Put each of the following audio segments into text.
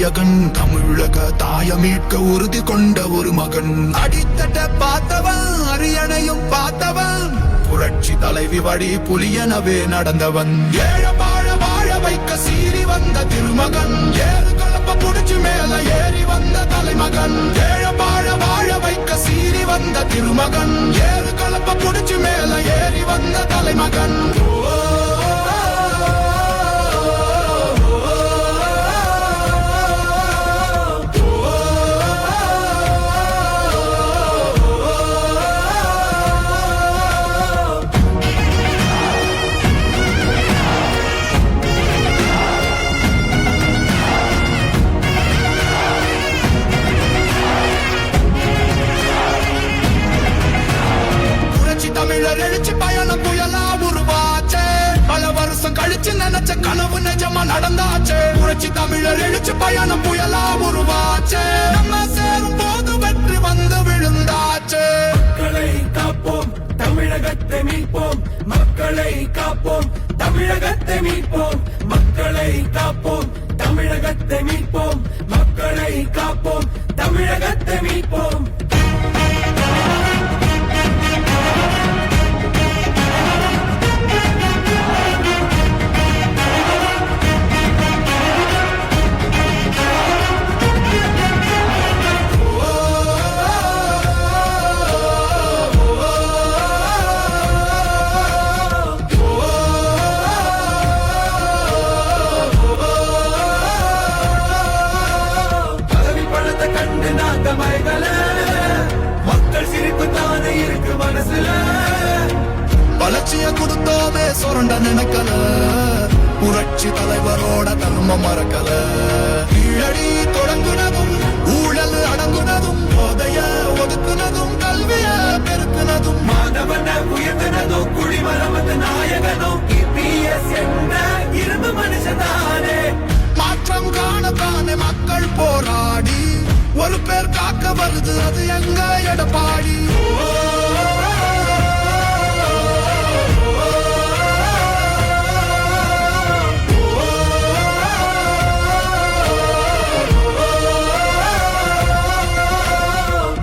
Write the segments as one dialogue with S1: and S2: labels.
S1: நாயகன், தமிழக தாய மீட்க உறுதி கொண்ட ஒரு மகன். அடித்தட்ட பார்த்தவன், அரியணையும் பார்த்தவன், புரட்சி தலைவி வழி புலியனவே நடந்தவன். ஏழ வாழ வாழ வைக்க சீறி வந்த திருமகன், ஏறு கலப்ப புடிச்சு மேல ஏறி வந்த தலைமகன். ஏழ வாழ வாழ வைக்க சீறி வந்த திருமகன், ஏறு கலப்ப புடிச்சு மேல ஏறி வந்த தலைமகன். தமிழர் எழுச்சி பயணம் புயலா உருவாச்சே, பல வருஷம் கழிச்சு நினைச்ச கனவு நிஜமா நடந்தாச்சே. புரட்சி தமிழர் எழுச்சி பயணம் புயலா உருவாச்சே, நம்ம சேரும் போது வெற்றி வந்து விழுந்தாச்சே.
S2: மக்களை காப்போம், தமிழகத்தை மீட்போம், மக்களை காப்போம், தமிழகத்தை மீட்போம், மக்களை காப்போம், தமிழகத்தை மீட்போம், மக்களை காப்போம், தமிழகத்தை மீட்போம். மக்கள் சிரிப்பு தானே இருக்கு மனசுல,
S1: வளர்ச்சிய கொடுத்தோமே சுரண்ட நினைக்கல, புரட்சி தலைவரோட தர்ம மறக்கல. கீழடி தொடங்குனதும் ஊழல் அடங்குனதும், போதைய ஒதுக்குனதும் கல்விய பெருக்குனதும்,
S2: மாணவன உயர்த்தினதும் குடிமரமது நாயகனும் EPS என்ற இரும்பு மனுஷதானே.
S1: மாற்றம் காணத்தானே மக்கள் போராடி ஒரு பேர் காக்க வருது, அது எங்க எடப்பாடி.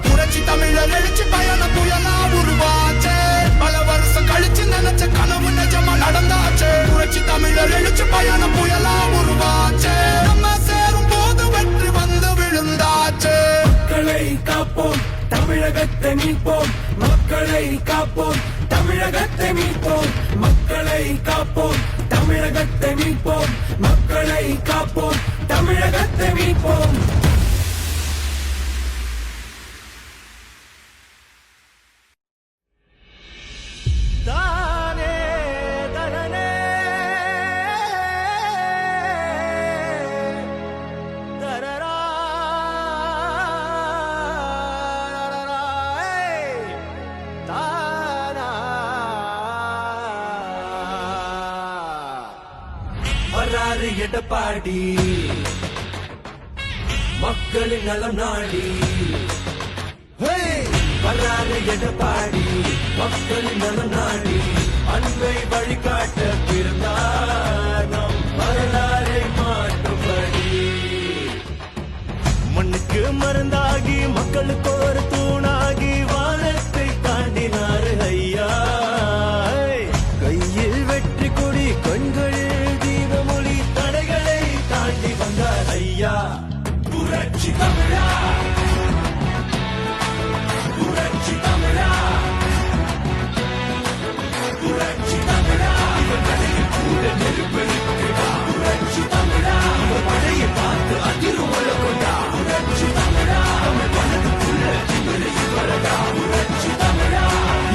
S1: புரட்சி தமிழர் எழுச்சி பயணம் புயலா உருவாச்சே, பல வருஷம் கழிச்சு நினைச்ச கனவு நிஜமா நடந்தாச்சே. புரட்சி தமிழர் எழுச்சி பயணம் புயலா உருவாச்சே, நம்ம சேரும் போது வெற்றி வந்து விழுந்தாச்சே.
S2: மக்களை காப்போம், தமிழகத்தை மீட்போம், மக்களை காப்போம், தமிழகத்தை மீட்போம், மக்களை காப்போம், தமிழகத்தை மீட்போம், மக்களை காப்போம், தமிழகத்தை மீட்போம். வராறு எடப்பாடி, மக்களின் நலம் நாடி. வராறு எடப்பாடி, மக்களின் நலம் நாடி, அன்பை வழிகாட்ட பிறந்தார் நம் வரலாறை மாற்றும்படி. மண்ணுக்கு மருந்தாகி மக்களுக்கு ஒரு தூணாகி வானத்தை தாண்டினார் ஐயா. கையில் வெற்றி கொடி, கண்களில் தீபமொழி, தடைகளை தாண்டி வந்தார் ஐயா. புரட்சி தமிழா, புரட்சி தமிழா, புரட்சி தமிழா, இவன் தலையில் கூட நெருப்பெருக்குடா. புரட்சி தமிழா, இவன் படையை பார்த்து அதிரும் கொண்டா. புரட்சி தமிழா, அவன் மனதுக்குள்ள திமிரை வரடா. புரட்சி தமிழா,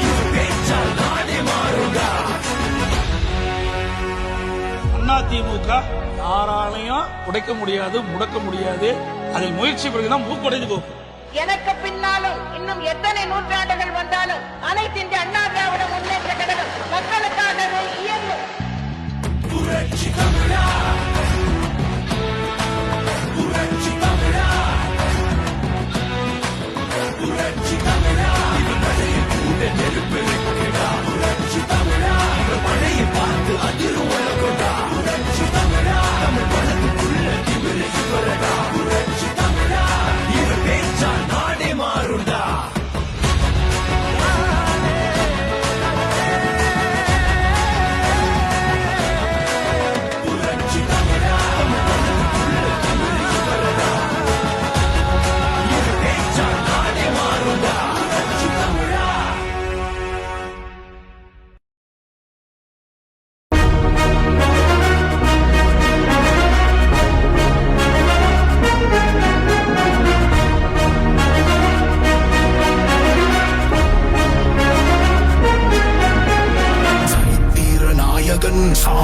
S2: இவன் பேச்சால் நாடே மாறுடா.
S3: அதிமுக யாராலையும் உடைக்க முடியாது, முடக்க முடியாது. அதில் முயற்சி பிறகுதான் மூக்குடைந்து போகும்.
S4: எனக்கு பின்னாலும் இன்னும் எத்தனை நூற்றாண்டுகள் வந்தாலும் அனைத்து இந்திய அண்ணா திராவிட முன்னேற்ற கழகம் மக்களுக்காகவே இயங்கும்.
S2: புரட்சி தமிழா, புரட்சி தமிழா, புரட்சி தமிழா, இவன் பழைய கூட நெருப்பெருக்குடா. புரட்சி தமிழா, இவன் பழைய பார்த்து அதிரும் கொண்டா. புரட்சி தமிழா, தமிழ் மனதுக்குள்ள திமிரை வரடா.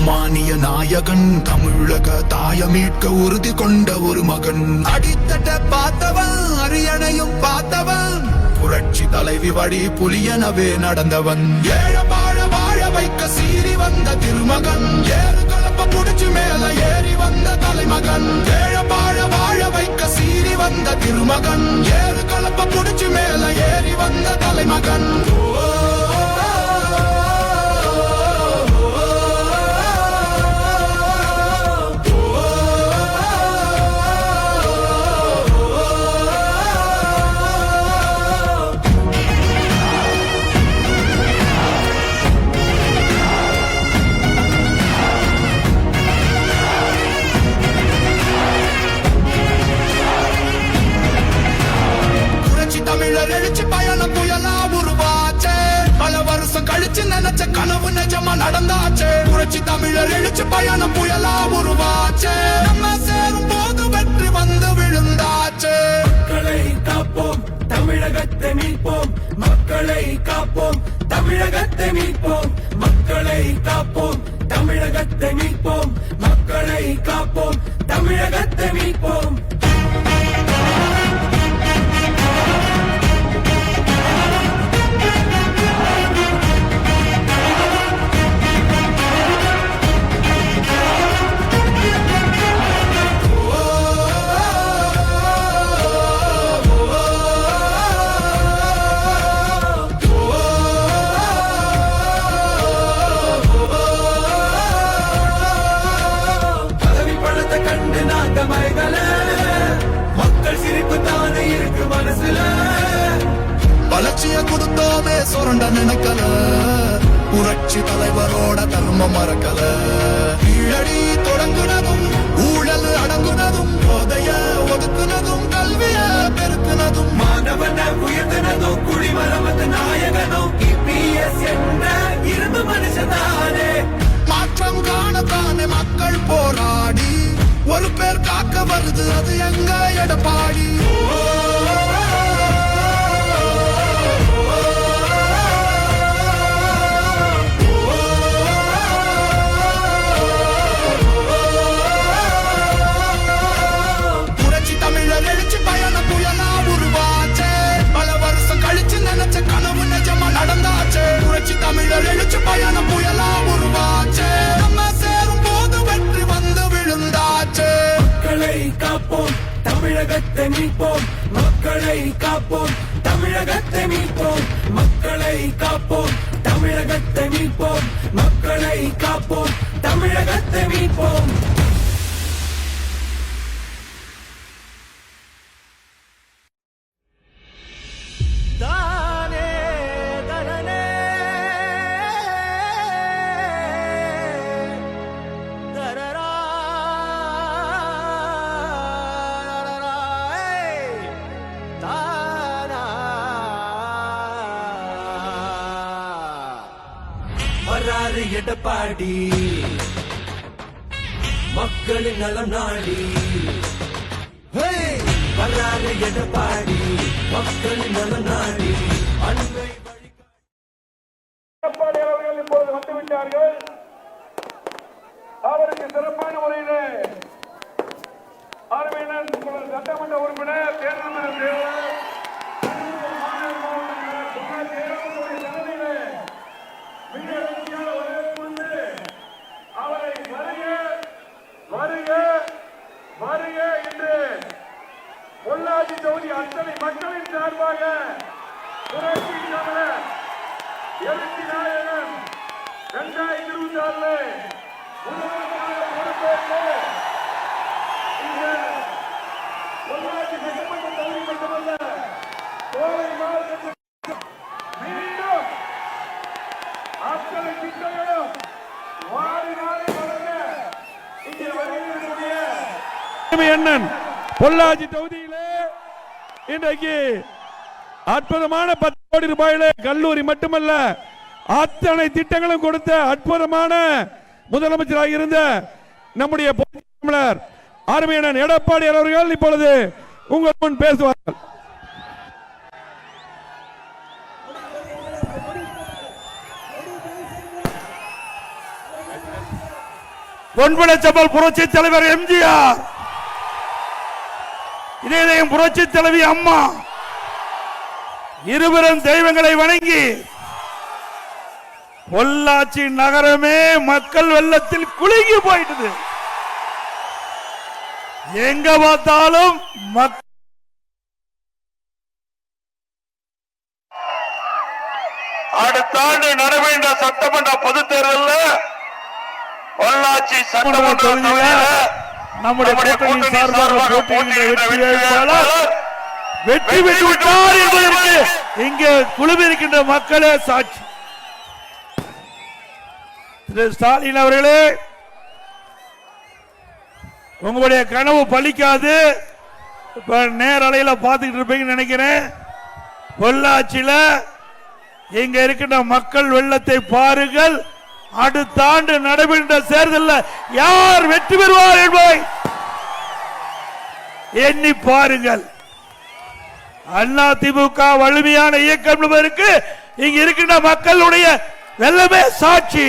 S1: சாமானிய நாயகன், தமிழக தாய மீட்க உறுதி கொண்ட ஒரு மகன். அடித்தட்ட பார்த்தவன், அரியணையும் பார்த்தவன், புரட்சி தலைவி வழி புலியனவே நடந்தவன். ஏழ வாழ வாழ வைக்க சீறி வந்த திருமகன், ஏறு கலப்ப புடிச்சு மேல ஏறி வந்த தலைமகன். ஏழ வாழ வாழ வைக்க சீறி வந்த திருமகன், ஏறு கலப்ப புடிச்சு மேல ஏறி வந்த தலைமகன். தமிழர் எழுச்சி பயணம் புயலா உருவாச்சே, பல வருஷம் கழிச்சு நினைச்ச கனவு நிஜமா நடந்தாச்சே. புரட்சி தமிழர் எழுச்சி பயணம் புயலா உருவாச்சே, நம்ம சேரும் போது வெற்றி வந்து விழுந்தாச்சே.
S2: மக்களை காப்போம், தமிழகத்தை மீட்போம். மக்களை காப்போம், தமிழகத்தை மீட்போம். மக்களை காப்போம், தமிழகத்தை மீட்போம். மக்களை காப்போம், தமிழகத்தை மீட்போம். மக்கள் சிரிப்பு தானே இருக்கு மனசுல,
S1: வளர்ச்சிய கொடுத்தோமே சுரண்ட நினைக்கல, புரட்சி தலைவரோட தர்மம் மறக்கல. கீழடி தொடங்குனதும், ஊழல் அடங்குனதும், போதைய ஒதுக்குனதும், கல்விய பெருக்குனதும்,
S2: மாணவன உயர்த்தினதும், குடிமரமத்து நாயகனும் EPS என்ற இரும்பு மனுஷனானே.
S1: மாற்றம் காணத்தானே மக்கள் போராடி, ஒரு பேர் காக்க வருது அது எங்க எடப்பாடி. புரட்சி தமிழர் எழுச்சி பயணம் புயலா உருவாச்சே, பல வருஷம் கழிச்சு நினைச்ச கனவு நிஜமா நடந்தாச்சே. புரட்சி தமிழர் எழுச்சி பயணம் புயலா உருவாச்சே, நம்ம சேரும் போது வெற்றி வந்து விழுந்தாச்சே.
S2: மக்களை காப்போம், தமிழகத்தை மீட்போம். மக்களை காப்போம், தமிழகத்தை மீட்போம். மக்களை காப்போம், தமிழகத்தை மீட்போம். மக்களை காப்போம், தமிழகத்தை மீட்போம். வராறு எடப்பாடி, மக்களின் நலம் நாடி. வராறு எடப்பாடி, மக்களின் நலம் நாடி. அன்பை
S5: எடப்பாடி அவர்கள் இப்பொழுது வந்துவிட்டார்கள். அவருக்கு சிறப்பான முறையிலே ஆர்வலர் சட்டமன்ற உறுப்பினர் தேர்தல் அவரை வருக வருக வருக என்று பொள்ளாச்சி தொகுதி அத்தனை மக்களின் சார்பாக புரட்சி தமிழர் எழுச்சி நாயகன் 2026 முதலமைச்சராக பொறுப்பேற்று இந்த பொள்ளாச்சி சட்டமன்ற தொகுதி மட்டுமல்ல கோவை மாவட்டத்தில் மீண்டும் அத்தனை திட்டங்களும் வாரி வாரி வழங்க இங்கே வருகின்றக்கூடிய
S6: அண்ணன் பொள்ளாச்சி தொகுதியிலே இன்றைக்கு அற்புதமான 10 கோடி ரூபாயிலே கல்லூரி மட்டுமல்ல அத்தனை திட்டங்களும் கொடுத்த அற்புதமான முதலமைச்சராக இருந்த நம்முடைய தமிழர் அருமையான எடப்பாடி அவர்கள் இப்பொழுது உங்கள் முன் பேசுவார்கள். பொன்புலச்சம்பல் புரட்சி தலைவர் எம்ஜிஆர், இதயம் புரட்சி தலைவி அம்மா, இருவரும் தெய்வங்களை வணங்கி பொள்ளாச்சி நகரமே மக்கள் வெள்ளத்தில் குலுங்கி போயிட்டது. எங்க பார்த்தாலும்
S5: அடுத்த ஆண்டு நடைபெறுகின்ற சட்டமன்ற பொதுத் தேர்தலில் பொள்ளாச்சி சட்டமன்ற தொகுதியில்
S6: நம்முடைய கூட்டணி சார்பாக போட்டியிடுகின்ற வெற்றி வேட்பாளர் வெற்றி பெற்று விட்டார் என்பதற்கு இங்கே குழுமிருக்கின்ற மக்களே சாட்சி. திரு ஸ்டாலின் அவர்களே, உங்களுடைய கனவு பலிக்காது. இப்ப நேரலையில பார்த்துக்கிட்டு இருப்பீங்கன்னு நினைக்கிறேன். பொள்ளாச்சியில இங்க இருக்கின்ற மக்கள் வெள்ளத்தை பாருங்கள். அடுத்த ஆண்டு நடைபெறுகின்ற தேர்தலில் யார் வெற்றி பெறுவார் என்பதை எண்ணி பாருங்கள். அண்ணா திமுக வலிமையான இயக்கம் என்பதற்கு இங்க இருக்கின்ற மக்களுடைய வெள்ளமே சாட்சி.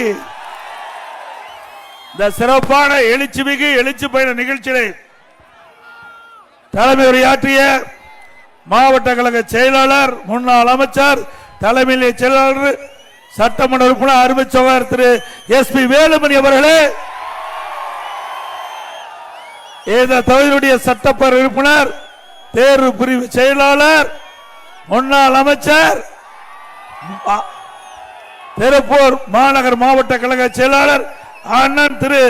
S6: இந்த சிறப்பான எழுச்சிமிகு எழுச்சி பயண நிகழ்ச்சியை தலைமை உரையாற்றிய மாவட்ட கழக செயலாளர், முன்னாள் அமைச்சர், தலைமை செயலாளர், சட்டமன்ற உறுப்பினர் அருமை சகோதரர் திரு SP வேலுமணி அவர்களே, இந்த தொகுதியுடைய சட்டப்பேரவை உறுப்பினர், தேர்வு பிரிவு செயலாளர், முன்னாள் அமைச்சர், திருப்பூர் மாநகர் மாவட்ட கழக செயலாளர் அண்ணன் திரு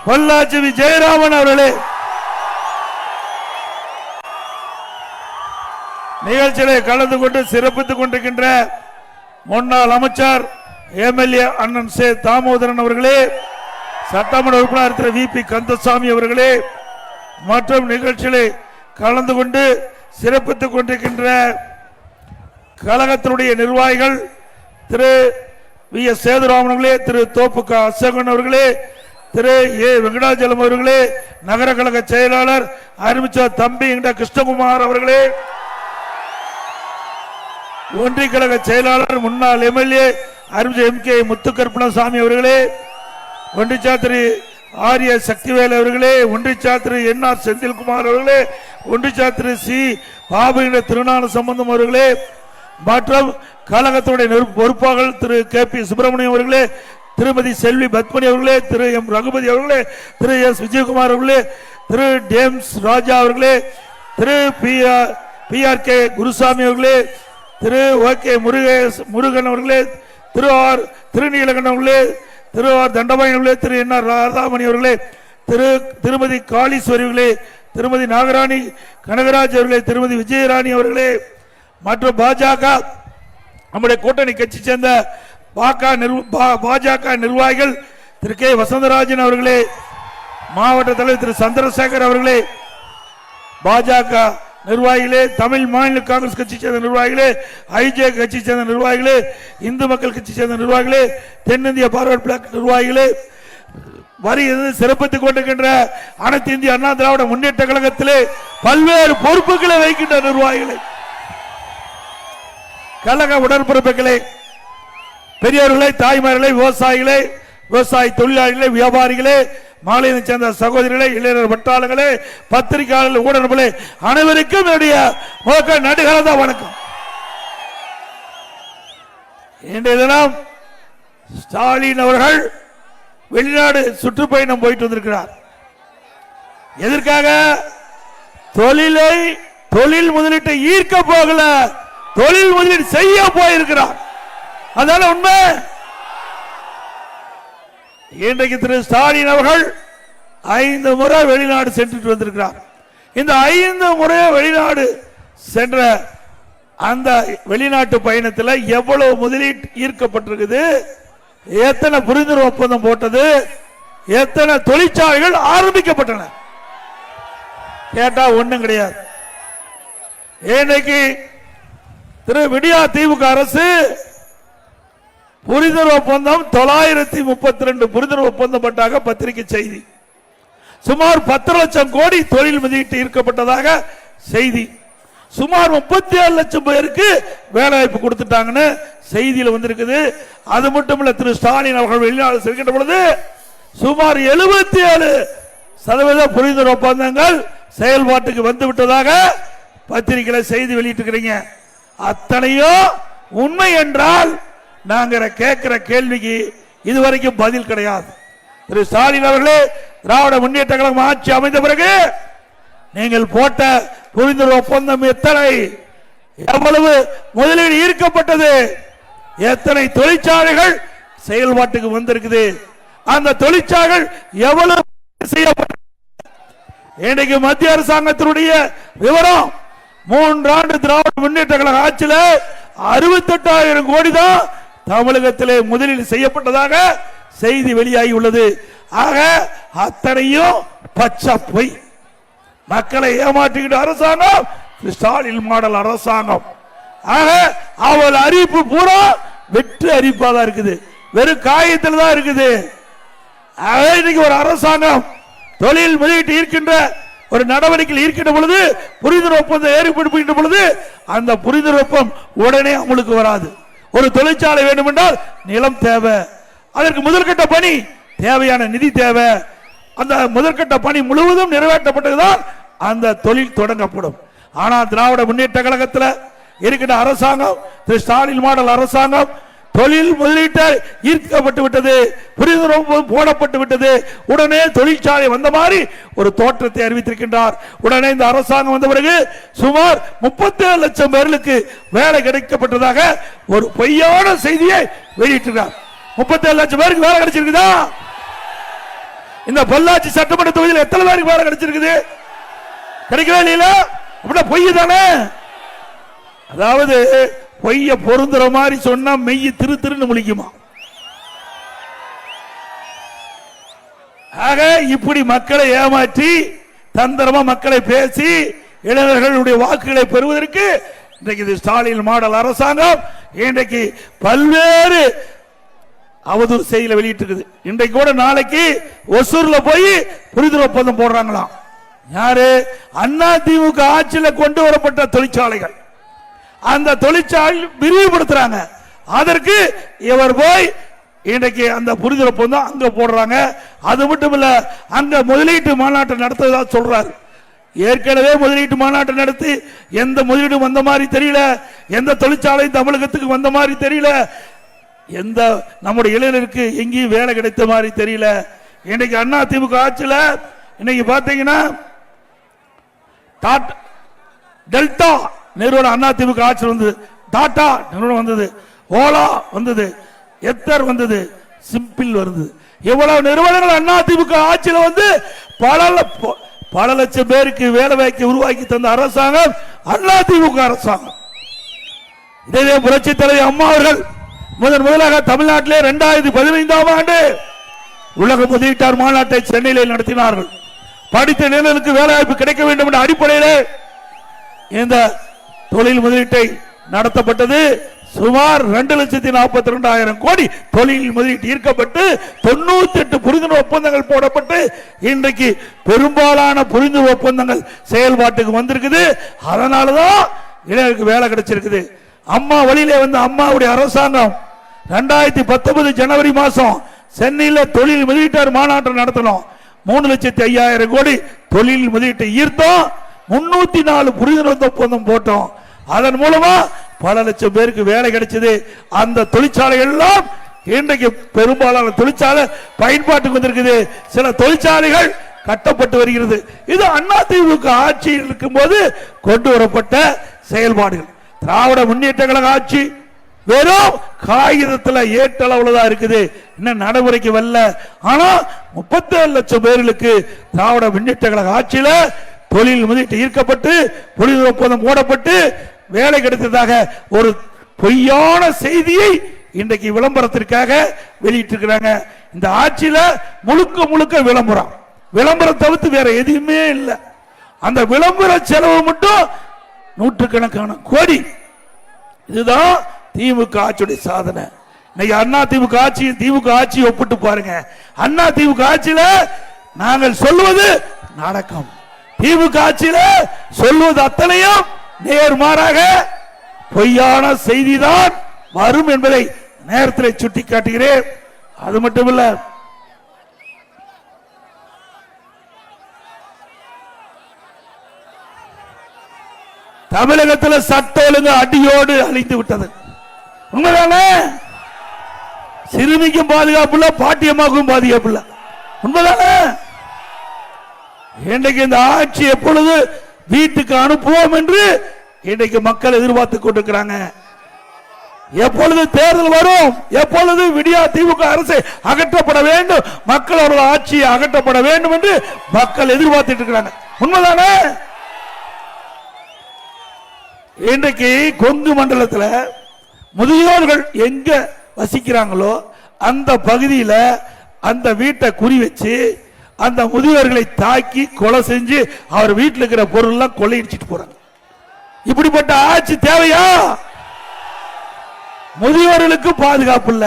S6: பொள்ளாச்சி ஜெயராமன் அவர்களே, நிகழ்ச்சியிலே கலந்து கொண்டு சிறப்பித்துக் கொண்டிருக்கின்ற முன்னாள் அமைச்சர் MLA அண்ணன் சே தாமோதரன் அவர்களே, சட்டமன்ற உறுப்பினர் திரு VP கந்தசாமி அவர்களே, மற்றும் நிகழ்ச்சியிலே கலந்து கொண்டு சிறப்பித்துக் கொண்டிருக்கின்ற கழகத்தினுடைய நிர்வாகிகள் திரு VS சேதுராமன் அவர்களே, திரு தோப்புக அசோகன் அவர்களே, திரு A வெங்கடாஜலம் அவர்களே, நகர கழக செயலாளர் அறிவிச்சர் தம்பி கிருஷ்ணகுமார் அவர்களே, ஒன்றிய கழக செயலாளர் முன்னாள் MLA அறிவிச்சர் MK முத்துக்கருப்பணசாமி அவர்களே, ஒன்றிய சாத்திரி ஆரிய சக்திவேல் அவர்களே, ஒன்றிய சாத்திரி NR செந்தில்குமார் அவர்களே, ஒன்றிய சாத்திரி C பாபு திருநான சம்பந்தம் அவர்களே, மற்றும் கழகத்துடைய பொறுப்பாளர்கள் திரு KP சுப்பிரமணியம் அவர்களே, திருமதி செல்வி பத்மனி அவர்களே, திரு M ரகுபதி அவர்களே, திரு S விஜயகுமார் அவர்களே, திரு டேம்ஸ் ராஜா அவர்களே, திரு PRK குருசாமி அவர்களே, திரு OK முருகன் அவர்களே, திரு R திருநீலகண்டன் அவர்களே, திரு R தண்டபாணி அவர்களே, திரு NR ராதாமணி அவர்களே, திருமதி காளீஸ்வரி அவர்களே, திருமதி நாகராணி கனகராஜ் அவர்களே, திருமதி விஜயராணி அவர்களே, மற்றும் பாஜக நம்முடைய கூட்டணி கட்சி சேர்ந்த பாஜக நிர்வாகிகள் திரு K வசந்தராஜன் அவர்களே, மாவட்ட தலைவர் திரு சந்திரசேகர் அவர்களே, பாஜக நிர்வாகிகளே, தமிழ் மாநில காங்கிரஸ் கட்சி சேர்ந்த நிர்வாகிகளே, IJ கட்சி சேர்ந்த நிர்வாகிகளே, இந்து மக்கள் கட்சி சேர்ந்த நிர்வாகிகளே, தென்னிந்திய பார்வர்ட் பிளாக் நிர்வாகிகளே, வரி சிறப்பித்துக் கொண்டிருக்கின்ற அனைத்து இந்திய அண்ணா திராவிட முன்னேற்ற கழகத்திலே பல்வேறு பொறுப்புகளை வைக்கின்ற நிர்வாகிகளே, கழக உடன்பிறப்புகளே, பெரியவர்களே, தாய்மார்களே, விவசாயிகளே, விவசாய தொழிலாளிகளே, வியாபாரிகளே, மாநிலத்தை சேர்ந்த சகோதரிகளே, இளைஞர் வட்டாளர்களே, பத்திரிகையாளர்கள், ஊடகங்களே, அனைவருக்கும் என்னுடைய நடுகள வணக்கம். இன்றைய தினம் ஸ்டாலின் அவர்கள் வெளிநாடு சுற்றுப்பயணம் போயிட்டு வந்திருக்கிறார். எதற்காக? தொழில் முதலீட்டை ஈர்க்க போகல, தொழில் முதலீடு செய்ய போயிருக்கிறார். அதான உண்மை. இன்றைக்கு திரு ஸ்டாலின் அவர்கள் 5 முறை வெளிநாடு சென்று வந்திருக்கிறார். இந்த 5 முறை வெளிநாடு சென்ற அந்த வெளிநாட்டு பயணத்தில் எவ்வளவு முதலீடு ஈர்க்கப்பட்டிருக்குது, எத்தனை புரிந்துணர்வு ஒப்பந்தம் போட்டது, எத்தனை தொழிற்சாலைகள் ஆரம்பிக்கப்பட்டன கேட்டா ஒண்ணும் கிடையாது. இன்னைக்கு திரு விடியா திமுக அரசு புரிந்துணர்வு ஒப்பந்தம் 932 புரிந்துணர்வு ஒப்பந்தம் பட்டாக பத்திரிகை செய்தி. சுமார் 10 லட்சம் கோடி தொழில் முதலீட்டு ஈர்க்கப்பட்டதாக செய்தி. சுமார் 37 லட்சம் பேருக்கு வேலை வாய்ப்பு கொடுத்துட்டாங்கன்னு செய்தியில் வந்திருக்குது. அது மட்டும் இல்ல, திரு ஸ்டாலின் அவர்கள் வெளிநாடு செல்கின்ற பொழுது சுமார் 77% புரிந்துணர்வு ஒப்பந்தங்கள் செயல்பாட்டுக்கு வந்து விட்டதாக பத்திரிகையில செய்தி வெளியிட்டிருக்கிறீங்க. அத்தனையும் உண்மை என்றால் நாங்க கேட்கிற கேள்விக்கு இதுவரைக்கும் பதில் கிடையாது. திரு ஸ்டாலின் அவர்களே, திராவிட முன்னேற்ற கழகம் ஆட்சி அமைந்த பிறகு நீங்கள் போட்ட புரிந்துணர்வு ஒப்பந்தம் எத்தனை, எவ்வளவு முதலீடு ஈர்க்கப்பட்டது, எத்தனை தொழிற்சாலைகள் செயல்பாட்டுக்கு வந்திருக்குது, அந்த தொழிற்சாலைகள் எவ்வளவு செய்யப்பட்டது. இன்றைக்கு மத்திய அரசாங்கத்தினுடைய விவரம் 3 ஆண்டு திராவிட முன்னேற்ற கழக ஆட்சியில் 68,000 கோடி தான் தமிழகத்திலே முதலீடு செய்யப்பட்டதாக செய்தி வெளியாகி உள்ளது. ஆக அத்தனையும் பச்சை பொய். மக்களை ஏமாற்றுகின்ற அரசாங்கம் ஸ்டாலின் மாடல் அரசாங்கம். ஆக அவள் அறிவிப்பு பூரா வெற்று அறிவிப்பா தான் இருக்குது, வெறும் காயத்தில் தான் இருக்குது. இன்னைக்கு ஒரு அரசாங்கம் தொழில் முதலீட்டு இருக்கின்ற ஒரு நடவடிக்கையில் இருக்கின்ற பொழுது புரிந்துணர்வு ஒப்பந்தம் ஏற்படுத்துகின்ற பொழுது அந்த புரிந்துணர்வு ஒப்பந்தம் உடனே அமலுக்கு வராது. ஒரு தொழிற்சாலை வேண்டும் என்றால் நிலம் தேவை, அதற்கு முதற்கட்ட பணி தேவையான நிதி தேவை. அந்த முதற்கட்ட பணி முழுவதும் நிறைவேற்றப்பட்டதுதான் அந்த தொழில் தொடங்கப்படும். ஆனால் திராவிட முன்னேற்ற கழகத்தில் இருக்கின்ற அரசாங்கம், திரு ஸ்டாலின் மாடல் அரசாங்கம், தொழில் முதலீட்டை ஈர்க்கப்பட்டு விட்டது, புரிந்துணர்வு போடப்பட்டு விட்டது. உடனே தொழிற்சாலை வந்த மாதிரி ஒரு தோற்றத்தை அறிவித்திருக்கின்றார். உடனே இந்த அரசாங்கம் வந்த பிறகு சுமார் 37 லட்சம் பேர்களுக்கு வேலை கிடைக்கப்பட்டதாக ஒரு பொய்யான செய்தியை வெளியிட்டிருக்கிறார். 37 லட்சம் பேருக்கு வேலை கிடைச்சிருக்குதா? இந்த பொள்ளாச்சி சட்டமன்ற தொகுதியில் எத்தனை பேருக்கு வேலை கிடைச்சிருக்குது? கிடைக்கவே இல்லையா? அப்படின்னா பொய் தானே. அதாவது பொய்ய பொருந்துற மாதிரி சொன்னா மெய்ய திரு திருன்னு முழிக்குமா? ஆக இப்படி மக்களை ஏமாற்றி தந்திரமா மக்களை பேசி இளைஞர்களுடைய வாக்குகளை பெறுவதற்கு இன்றைக்கு ஸ்டாலின் மாடல் அரசாங்கம் இன்றைக்கு பல்வேறு அவதூறு செய்திகளை வெளியிட்டு. இன்றைக்கு கூட நாளைக்கு ஒசூர்ல போய் புரிந்துணர்வு ஒப்பந்தம் போடுறாங்களாம். யாரு? அண்ணா திமுக ஆட்சியில் கொண்டு வரப்பட்ட தொழிற்சாலைகள். அந்த தொழிற்சாலை விரிவுபடுத்துறாங்க. அதற்கு இவர் போய் இன்றைக்கு அந்த புரிந்துணர்வு ஒப்பந்தம் அங்க போடுறாங்க. அது மட்டும் இல்ல, அங்க முதலீட்டு மாநாட்டை நடத்துவதா சொல்றாரு. ஏற்கனவே முதலீட்டு மாநாட்டை நடத்தி எந்த முதலீடும் வந்த மாதிரி தெரியல, எந்த தொழிற்சாலையும் தமிழகத்துக்கு வந்த மாதிரி தெரியல, எந்த நம்முடைய இளைஞருக்கு எங்கேயும் வேலை கிடைத்த மாதிரி தெரியல. இன்னைக்கு அண்ணா திமுக ஆட்சியில் இன்னைக்கு பாத்தீங்கன்னா டெல்டா நிறுவனம் அண்ணா திமுக ஆட்சி வந்தது, டாடா நிறுவனம் வந்தது, ஓலா வந்தது, எத்தர் வந்தது, சிம்பிள் வந்தது. இவ்வளவு நிறுவனங்கள் அண்ணா திமுக ஆட்சியில் வந்து பல லட்சம் பேருக்கு வேலை வாய்ப்பு உருவாக்கி தந்த அரசாங்கம் அண்ணா திமுக அரசாங்கம். இதே புரட்சி தலைவர் அம்மா அவர்கள் முதலாக தமிழ்நாட்டிலே 2015ஆம் ஆண்டு உலக முதலீட்டாளர் மாநாட்டை சென்னையில் நடத்தினார்கள். படித்த இளைஞர்களுக்கு வேலைவாய்ப்பு கிடைக்க வேண்டும் என்ற அடிப்படையில் இந்த தொழில் முதலீட்டை நடத்தப்பட்டது. சுமார் 2,42,000 கோடி தொழில் முதலீட்டு ஈர்க்கப்பட்டு 98 புரிந்துணர்வு ஒப்பந்தங்கள் போடப்பட்டு இன்றைக்கு பெரும்பாலான புரிந்துணர்வு ஒப்பந்தங்கள் செயல்பாட்டுக்கு வந்திருக்குது. அதனாலதான் இளைஞருக்கு வேலை கிடைச்சிருக்குது. அம்மா வழியிலே வந்து அம்மாவுடைய அரசாங்கம் 2019 ஜனவரி மாசம் சென்னையில் தொழில் முதலீட்டாளர் மாநாட்டை நடத்தணும். 3,05,000 கோடி தொழில் முதலீட்டை ஈர்த்தோம். 304 புரிந்துணர்வு ஒப்பந்தம் போட்டோம். அதன் மூலமா பல லட்சம் பேருக்கு வேலை கிடைச்சது. அந்த தொழிற்சாலைகள் எல்லாம் இன்றைக்கு பெரும்பாலான தொழிற்சாலை பயன்பாட்டுக்கு வந்திருக்குது. சில தொழிற்சாலைகள் கட்டப்பட்டு வருகிறது. இது அதிமுக ஆட்சியில் இருக்கும் போது கொண்டு வரப்பட்ட செயல்பாடுகள். திராவிட முன்னேற்ற கழக ஆட்சி வெறும் காகிதத்தில் ஏற்றளவுலதான் இருக்குது, இன்னும் நடைமுறைக்கு வரல. ஆனா 37 லட்சம் பேர்களுக்கு திராவிட முன்னேற்ற கழக ஆட்சியில தொழில் முதலீட்டு ஈர்க்கப்பட்டு புரிந்துணர்வு ஒப்பந்தம் போடப்பட்டு வேலை கிடைத்ததாக ஒரு பொய்யான செய்தியை இன்றைக்கு விளம்பரத்திற்காக வெளியிட்டிருக்கிறாங்க. இந்த ஆட்சியில முழுக்க முழுக்க விளம்பரம் தவிர்த்து வேற எதுவுமே இல்லை. அந்த விளம்பர செலவு மட்டும் நூற்றுக்கணக்கான கோடி. இதுதான் திமுக ஆட்சியுடைய சாதனை. இன்னைக்கு அண்ணா திமுக ஆட்சி திமுக ஆட்சி ஒப்பிட்டு பாருங்க. அண்ணா திமுக ஆட்சியில நாங்கள் சொல்வது நடக்கும், திமுக ஆட்சியில சொல்வது அத்தனையும் நேர்மாறாக பொய்யான செய்திதான் வரும் என்பதை நேரத்தில் சுட்டிக்காட்டுகிறேன். அது மட்டுமல்ல, தமிழகத்தில் சட்ட ஒழுங்கு அடியோடு அழிந்து விட்டது. உண்மைதானே? சிறுமிக்கும் பாதுகாப்பு இல்ல, பாட்டியம்மாவுக்கும் பாதுகாப்பு இல்ல. உண்மைதானே? இன்றைக்கு இந்த ஆட்சி எப்பொழுது வீட்டுக்கு அனுப்புவோம் என்று இன்றைக்கு மக்கள் எதிர்பார்த்துக் கொண்டிருக்கிறாங்க. எப்பொழுது தேர்தல் வரும், எப்பொழுது விடியா திமுக அரசு அகற்றப்பட வேண்டும், மக்கள் அவர்கள் ஆட்சி அகற்றப்பட வேண்டும் என்று மக்கள் எதிர்பார்த்துட்டு இருக்கிறாங்க. உண்மைதானே? இன்றைக்கு கொங்கு மண்டலத்தில் முதியோர்கள் எங்க வசிக்கிறாங்களோ அந்த பகுதியில் அந்த வீட்டை குறி வச்சு அந்த முதியோர்களை தாக்கி கொலை செஞ்சு அவர் வீட்டில் இருக்கிற பொருள் கொள்ளையடிச்சிட்டு போறாங்க. இப்படிப்பட்ட ஆட்சி தேவையா? முதியோர்களுக்கு பாதுகாப்பு இல்ல.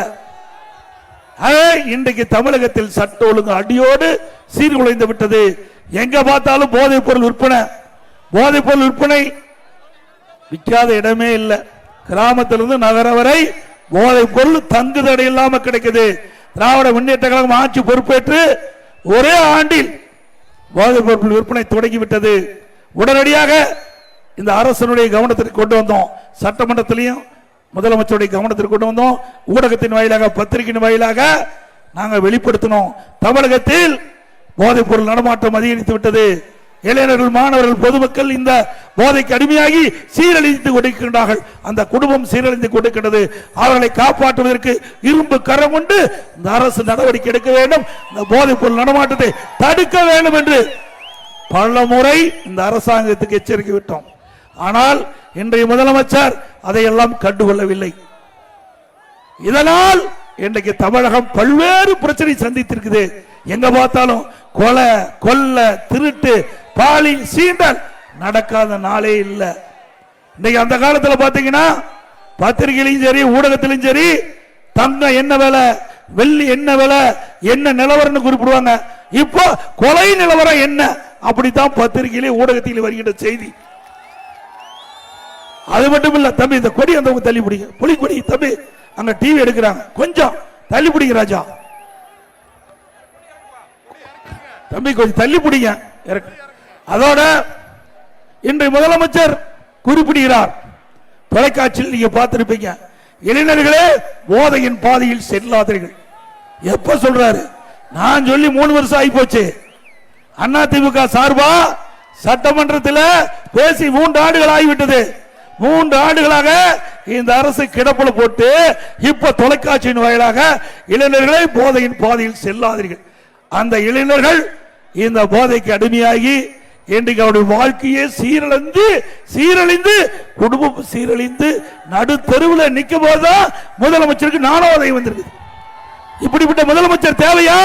S6: இன்றைக்கு தமிழகத்தில் சட்ட ஒழுங்கு அடியோடு சீர்குலைந்து விட்டது. எங்க பார்த்தாலும் போதைப் பொருள் விற்பனை, போதைப் பொருள் விற்பனை விற்காத இடமே இல்லை. கிராமத்திலிருந்து நகர வரை போதைப் பொருள் தங்கு தடை இல்லாம கிடைக்குது. திராவிட முன்னேற்ற கழகம் ஆட்சி பொறுப்பேற்று ஒரே ஆண்டில் போதைப் பொருள் விற்பனை தொடங்கிவிட்டது. உடனடியாக இந்த அரசனுடைய கவனத்திற்கு கொண்டு வந்தோம். சட்டமன்றத்திலையும் முதலமைச்சருடைய கவனத்திற்கு கொண்டு வந்தோம். ஊடகத்தின் வாயிலாக, பத்திரிகையின் வாயிலாக நாங்கள் வெளிப்படுத்தினோம். தமிழகத்தில் போதைப் பொருள் நடமாட்டம் அதிகரித்து விட்டது. இளைஞர்கள், மாணவர்கள், பொதுமக்கள் இந்த போதைக்கு அடிமையாகி சீரழிந்து கொண்டிருக்கின்றார்கள். அந்த குடும்பம் சீரழிந்து கொண்டிருக்கிறது. அவர்களை காப்பாற்றுவதற்கு இரும்பு கரம் கொண்டு இந்த அரசு நடவடிக்கை எடுக்க வேண்டும். இந்த போதைப் பொருள் நடமாட்டத்தை தடுக்க வேண்டும் என்று பல முறை இந்த அரசாங்கத்துக்கு எச்சரிக்கை விட்டோம். ஆனால் இன்றைய முதலமைச்சர் அதையெல்லாம் கண்டுகொள்ளவில்லை. இதனால் இன்றைக்கு தமிழகம் பல்வேறு பிரச்சனை சந்தித்திருக்குது. எங்க பார்த்தாலும் கொலை, கொல்ல, திருட்டு, பாலியல் சீண்டல் நடக்காத நாளே இல்லை. இன்னைக்கு அந்த காலத்தில் பாத்தீங்கன்னா பத்திரிகையிலும் சரி, ஊடகத்திலும் சரி, தங்கம் என்ன விலை, வெள்ளி என்ன விலை, என்ன நிலவரம்னு குறிப்பிடுவாங்க. இப்போ கொலை நிலவரம் என்ன, அப்படித்தான் பத்திரிகையிலே ஊடகத்திலே வருகின்ற செய்தி. அது மட்டும் இல்ல தம்பி, இந்த கொடி அந்த தள்ளி பிடிங்க, புலிக்கொடி தம்பி, அங்க டிவி எடுக்கிறாங்க, கொஞ்சம் தள்ளி பிடிங்க ராஜா தம்பி, கொஞ்சம் தள்ளி பிடிங்க. அதோட இன்றைய முதலமைச்சர் குறிப்பிடுகிறார், தொலைக்காட்சியில் நீங்க பார்த்திருப்பீங்க, இளைஞர்களே போதையின் பாதையில் செல்லாதீர்கள். எப்ப சொல்றாரு? நான் சொல்லி 3 வருஷம் ஆகி போச்சு. அதிமுக சார்பா சட்டமன்றத்தில் பேசி 3 ஆண்டுகள் ஆகிவிட்டது. 3 ஆண்டுகளாக இந்த அரசு கிடப்புல போட்டு இப்ப தொலைக்காட்சியின் வாயிலாக இளைஞர்களை போதையின் பாதையில் செல்லாதீர்கள். அந்த இளைஞர்கள் இந்த போதைக்கு அடிமையாகி இன்றைக்கு அவருடைய வாழ்க்கையே சீரழிந்து குடும்பம் சீரழிந்து நடு தெருவில் நிற்கும் போதுதான் முதலமைச்சருக்கு நானோதயம் வந்திருக்கு. இப்படிப்பட்ட முதலமைச்சர் தேவையா?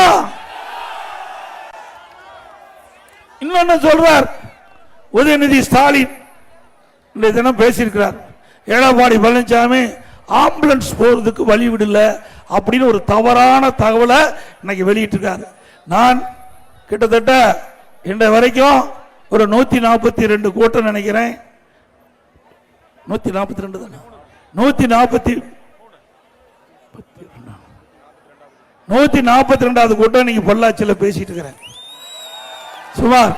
S6: இன்னொன்னு சொல்றார், உதயநிதி ஸ்டாலின் இந்த தினம் பேசியிருக்கிறார், எடப்பாடி பழனிசாமி ஆம்புலன்ஸ் போறதுக்கு வழி விடல அப்படின்னு ஒரு தவறான தகவலை இன்னைக்கு வெளியிட்டிருக்காரு. நான் கிட்டத்தட்ட இன்றைய வரைக்கும் ஒரு 142 கூட்டம் நினைக்கிறேன், 142 தானே, 142வது கூட்டம் நீங்க பொள்ளாச்சியில் பேசிட்டு இருக்கிறேன். சுமார்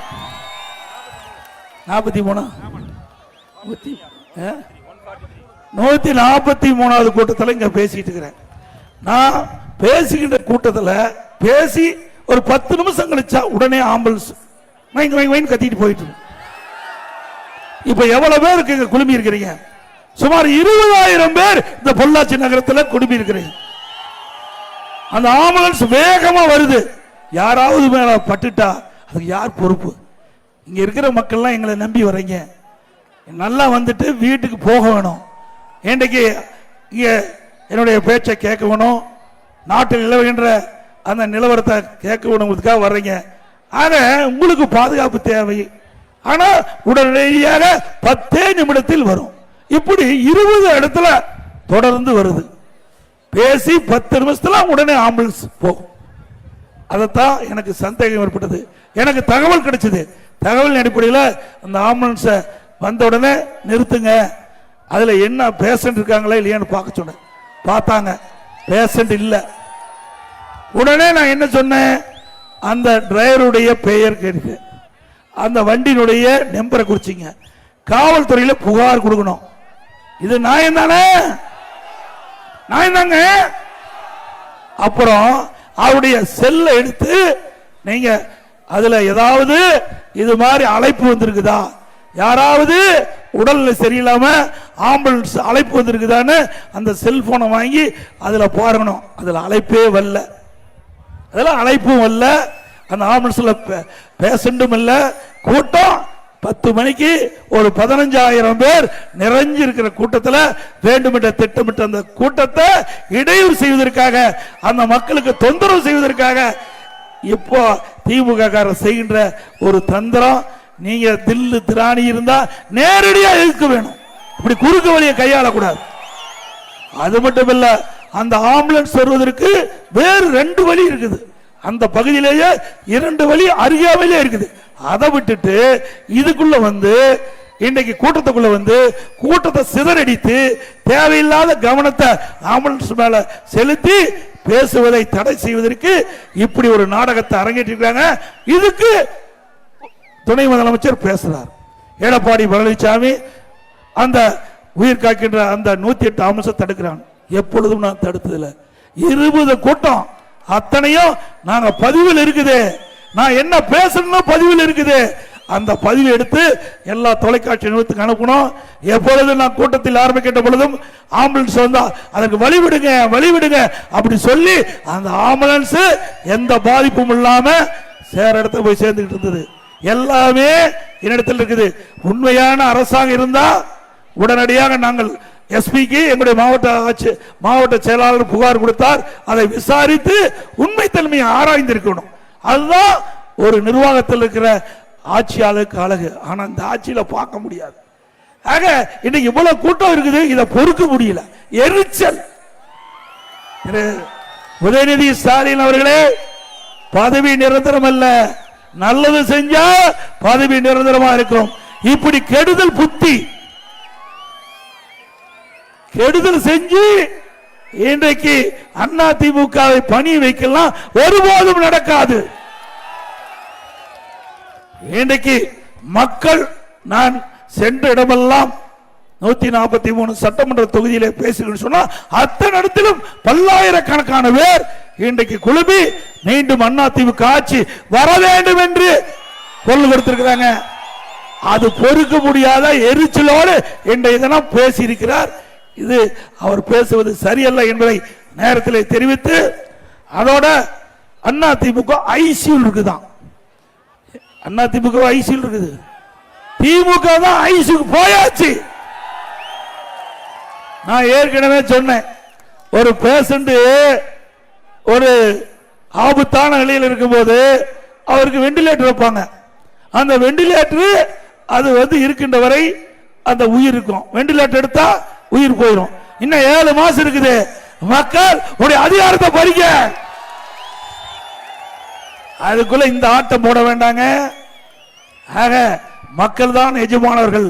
S6: 143வது கூட்டத்தில் இங்க பேசிட்டு இருக்கிறேன். நான் பேசுகின்ற கூட்டத்தில் பேசி ஒரு 10 நிமிஷம் கழிச்சா உடனே ஆம்புலன்ஸ் கத்திட்டு போயிட்டு. இப்ப எவ்வளவு பேருக்கு இங்க குழுமி இருக்கிறீங்க? சுமார் 20,000 பேர் இந்த பொள்ளாச்சி நகரத்தில் குழுமி இருக்கிறீங்க. அந்த ஆம்புலன்ஸ் வேகமா வருது, யாராவது மேல பட்டுட்டா அதுக்கு யார் பொறுப்பு? இங்க இருக்கிற மக்கள்லாம் எங்களை நம்பி வரீங்க, நல்லா வந்துட்டு வீட்டுக்கு போக வேணும். இன்றைக்கு இங்க என்னுடைய பேச்சை கேட்க வேணும், நாட்டில் நிலவுகின்ற அந்த நிலவரத்தை கேட்க வேணுங்கிறதுக்காக வர்றீங்க. ஆக உங்களுக்கு பாதுகாப்பு தேவை. ஆனா உடனடியாக 10 நிமிடத்தில் வரும். இப்படி 20 இடத்துல தொடர்ந்து வருது. பேசி 10 நிமிஷத்துல உடனே ஆம்புலன்ஸ் போகும். அதைத்தான் எனக்கு சந்தேகம் ஏற்பட்டது. எனக்கு தகவல் கிடைச்சது. தகவல் அடிப்படையில் அந்த ஆம்புலன்ஸ வந்த உடனே நிறுத்துங்க, அதுல என்ன பேஷண்ட் இருக்காங்களா இல்லையான்னு பார்க்க சொன்னேன். பார்த்தாங்க, பேஷண்ட் இல்லை. உடனே நான் என்ன சொன்னேன், அந்த டிரைவருடைய பெயர் கேட்டு அந்த வண்டியினுடைய நம்பரை குறிச்சிங்க. காவல்துறையில புகார் கொடுக்கணும். இது நியாயம் தானே? நியாயம் தாங்க. அப்புறம் அவருடைய செல்லை எடுத்து நீங்க அதுல ஏதாவது இது மாதிரி அழைப்பு வந்திருக்குதா, யாராவது உடல்ல சரியில்லாம ஆம்புலன்ஸ் அழைப்பு வந்திருக்குதான்னு அந்த செல்போனை வாங்கி அதுல போறணும். அதுல அழைப்பே வரல, அதெல்லாம் அழைப்பும் வரல, அந்த ஆம்புலன்ஸ்ல பேஷண்டும் இல்ல. கூட்டம் 10 மணிக்கு ஒரு 15,000 பேர் நிறைஞ்சிருக்கிற கூட்டத்தில் வேண்டுமென்ற திட்டமிட்ட அந்த கூட்டத்தை இடையூறு செய்வதற்காக, அந்த மக்களுக்கு தொந்தரவு செய்வதற்காக இப்போ திமுக செய்கின்ற ஒரு தந்திரம். நீங்க தில்லு திராணி இருந்தா நேரடியா எதிர்க்க வேணும், இப்படி குறுக்கு வழியை கையாளக்கூடாது. அது மட்டும் இல்ல, அந்த ஆம்புலன்ஸ் வருவதற்கு வேறு 2 வழி இருக்குது. அந்த பகுதியிலேயே 2 வழி அருகாமையிலே இருக்குது. அதை விட்டுட்டு இதுக்குள்ள வந்து இன்னைக்கு கூட்டத்துக்குள்ள வந்து கூட்டத்தை சிதறடித்து தேவையில்லாத கவனத்தை ஆம்புலன்ஸ் மேல செலுத்தி பேசுவதை தடை செய்வதற்கு இப்படி ஒரு நாடகத்தை அரங்கேற்றிருக்காங்க. இதுக்கு துணை முதலமைச்சர் பேசுறார். எடப்பாடி பழனிசாமி அந்த உயிர் காக்கின்ற அந்த 108 ஆம்புலன்ஸ் தடுக்கிறான். எப்பொழுதும் நான் தடுத்ததில்லை. 20 கூட்டம் அத்தனையும் நாங்க பதிவில் இருக்குது. நான் என்ன பேசணும் பதிவில் இருக்குது. அந்த பதிவு எடுத்து எல்லா தொலைக்காட்சி நிறுவனத்துக்கு அனுப்பணும். எப்பொழுது நான் கூட்டத்தில் ஆரம்பிக்கின்ற பொழுதும் ஆம்புலன்ஸ் வந்தா அதற்கு வழிவிடுங்க வழிவிடுங்க அப்படி சொல்லி அந்த ஆம்புலன்ஸ் எந்த பாதிப்பும் இல்லாம சேர இடத்துல போய் சேர்ந்துகிட்டு இருந்தது. எல்லாமே என்னிடத்தில் இருக்குது. உண்மையான அரசாங்கம் இருந்தா உடனடியாக நாங்கள் எஸ்பிக்கு எங்களுடைய மாவட்ட செயலாளர் புகார் கொடுத்தார். அதை விசாரித்து உண்மை தன்மையை ஆராய்ந்திருக்கணும். அதுதான் ஒரு நிர்வாகத்தில் இருக்கிற ஆட்சியாளருக்கு அழகு. ஆனா இந்த ஆட்சியில பார்க்க முடியாது. ஆக இன்னைக்கு இவ்வளவு கூட்டம் இருக்குது, இதை பொறுக்க முடியல. எரிச்சல். உதயநிதி ஸ்டாலின் அவர்களே, பதவி நிரந்தரம் அல்ல, நல்லது செஞ்சா பதவி நிரந்தரமா இருக்கும். இப்படி கெடுதல் புத்தி கெடுதல் செஞ்சு இன்றைக்கு அண்ணா திமுகவை பணி வைக்கலாம் ஒருபோதும் நடக்காது. இன்றைக்கு மக்கள் நான் சென்ற இடமெல்லாம் 143 சட்டமன்ற தொகுதியிலே பேசுகிறேன் சொன்னா அத்தனை இடத்திலும் பல்லாயிரக்கணக்கான பேர் இன்றைக்கு குழுமி மீண்டும் அண்ணா திமுக ஆட்சி வர வேண்டும் என்று குரல் கொடுத்திருக்கிறாங்க. அது பொறுக்க முடியாத எரிச்சலோடு இன்றைய தினம் பேசியிருக்கிறார். இது அவர் பேசுவது சரியல்ல என்பதை நேரத்தில் தெரிவித்து, அதோட அண்ணா திமுக ஐசியூ இருக்குதான். அண்ணா திமுக ஐசியூ இருக்குது. திமுக தான் ஐசியூக்கு போயாச்சு. நான் ஏற்கனவே சொன்னேன், ஒரு பேஷண்ட் ஒரு ஆபத்தான நிலையில் இருக்கும்போது அவருக்கு வெண்டிலேட்டர் வைப்பாங்க. அந்த வெண்டிலேட்டர் அது வந்து இருக்கின்ற வரை அந்த உயிர் இருக்கும். வெண்டிலேட்டர் எடுத்தா உயிர் போயிடும். இன்னும் 7 மாசம் இருக்குது. மக்கள் உடைய அதிகாரத்தை பறிக்க அதுக்குள்ள இந்த ஆட்டம் போட வேண்டாங்க. ஆக மக்கள் தான் எஜமானர்கள்,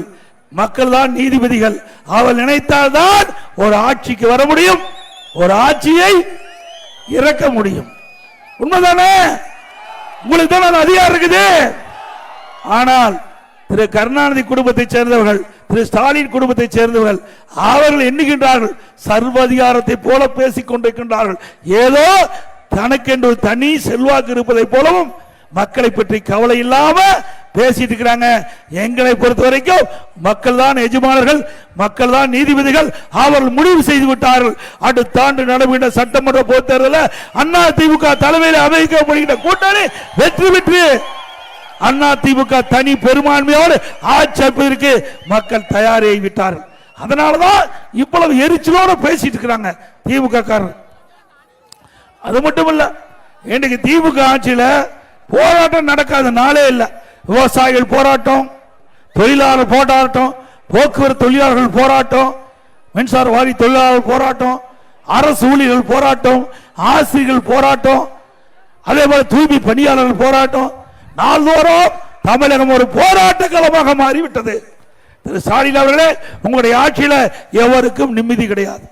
S6: மக்கள் தான் நீதிபதிகள். அவள் நினைத்தால்தான் ஒரு ஆட்சிக்கு வர முடியும், ஒரு ஆட்சியை இறக்க முடியும். உண்மைதானே? உங்களுக்கு தான் அதிகாரம் இருக்குது. ஆனால் திரு கருணாநிதி குடும்பத்தை சேர்ந்தவர்கள், திரு ஸ்டாலின் குடும்பத்தை சேர்ந்தவர்கள் அவர்கள் எண்ணுகின்றார்கள் சர்வ அதிகாரத்தை போல பேசிக் கொண்டிருக்கின்றார்கள். ஏதோ தனக்கென்று தனி செல்வாக்கு இருப்பதை போலவும் மக்களை பற்றி கவலை இல்லாம பேசிட்டு இருக்கிறாங்க. எங்களை பொறுத்த வரைக்கும் மக்கள் தான் எஜமானர்கள், மக்கள் தான் நீதிபதிகள். அவர்கள் முடிவு செய்து விட்டார்கள். அடுத்த ஆண்டு நடைபெற்ற சட்டமன்ற பொதுத் தேர்தலில் அண்ணா திமுக தலைமையில் அமைக்கப்படுகின்ற கூட்டணி வெற்றி பெற்று அண்ணா திமுக தனி பெரும்பான்மையோடு ஆட்சி அமைப்பதற்கு மக்கள் தயாராகி விட்டார்கள். அதனாலதான் இவ்வளவு எரிச்சலோடு பேசிட்டு இருக்கிறாங்க திமுக காரர். அது மட்டும் இல்ல, இன்னைக்கு திமுக ஆட்சியில போராட்டம் நடக்காத நாளே இல்லை. விவசாயிகள் போராட்டம், தொழிலாளர் போராட்டம், போக்குவரத்து தொழிலாளர்கள் போராட்டம், மின்சார வாரி தொழிலாளர்கள் போராட்டம், அரசு ஊழியர்கள் போராட்டம், ஆசிரியர்கள் போராட்டம், அதே போல தூய்மை பணியாளர்கள் போராட்டம். நாள்தோறும் தமிழகம் ஒரு போராட்ட களமாக மாறிவிட்டது. திரு ஸ்டாலின் அவர்களே, உங்களுடைய ஆட்சியில எவருக்கும் நிம்மதி கிடையாது,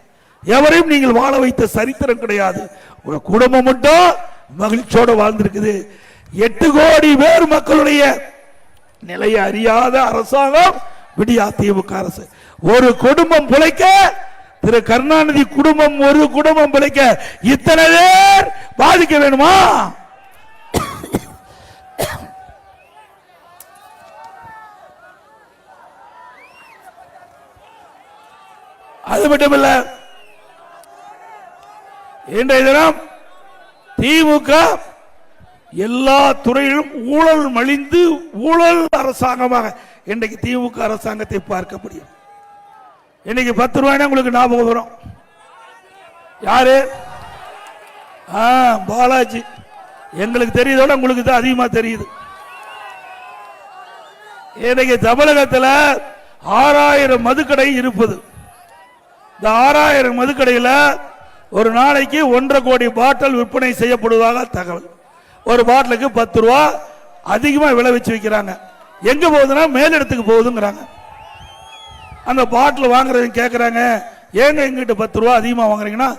S6: எவரையும் நீங்கள் வாழ வைத்த சரித்திரம் கிடையாது. உங்க குடும்பம் மட்டும் மகிழ்ச்சியோடு வாழ்ந்திருக்குது. 8 கோடி பேர் மக்களுடைய நிலையை அறியாத அரசாங்கம் விடியா திமுக அரசு. ஒரு குடும்பம் பிழைக்க, திரு கருணாநிதி குடும்பம் ஒரு குடும்பம் பிழைக்க இத்தனை பேர் பாதிக்க வேணுமா? அது மட்டுமல்ல, இன்றைய தினம் திமுக எல்லா துறையிலும் ஊழல் மலிந்து ஊழல் அரசாங்கமாக இன்றைக்கு திமுக அரசாங்கத்தை பார்க்க முடியும். இன்னைக்கு 10 ரூபாய் உங்களுக்கு ஞாபகம் வரும். யாரு? பாலாஜி. எங்களுக்கு தெரியுதோட உங்களுக்கு தான் அதிகமா தெரியுது. இன்னைக்கு தமிழகத்தில் 6000 மதுக்கடை இருப்பது. இந்த 6000 மதுக்கடையில் ஒரு நாளைக்கு 1.5 கோடி பாட்டில் விற்பனை செய்யப்படுவதாக தகவல். ஒரு பாட்டிலுக்கு 10 ரூபா அதிகமா விலை வச்சு வைக்கிறாங்க. எங்க போகுதுன்னா மேலிடத்துக்கு போகுதுங்கிறாங்க. அந்த பாட்டில் வாங்குறவங்க கேட்கறாங்க, ஏங்க எங்கிட்ட 10 ரூபா அதிகமா வாங்குறீங்கன்னா,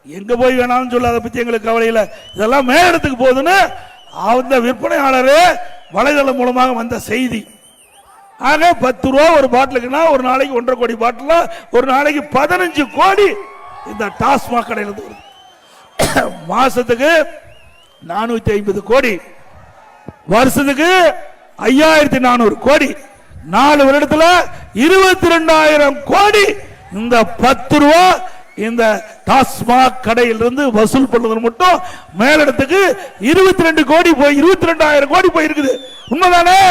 S6: எங்க போய் வேணாலும் சொல்ல, அதை பத்தி எங்களுக்கு கவலை இல்லை, இதெல்லாம் மேலிடத்துக்கு போகுதுன்னு அந்த விற்பனையாளரே வலைதளம் மூலமாக வந்த செய்தி. ஆக 10 ரூபா ஒரு பாட்டிலுக்குன்னா ஒரு நாளைக்கு 1.5 கோடி பாட்டில், ஒரு நாளைக்கு 15 கோடி இந்த டாஸ்மாக் கடையில் வருது. மாசத்துக்கு 450 கோடி, வருஷத்துக்கு 5400 கோடி, 4 வருடத்துல 22,000 கோடி இந்த 10 ரூபா இந்த டாஸ்மாக் கடையிலிருந்து வசூல் பண்ணுவது மட்டும் மேலிடத்துக்கு 22 கோடி போய் 22,000 கோடி போய் இருக்குது. உண்மைதானே?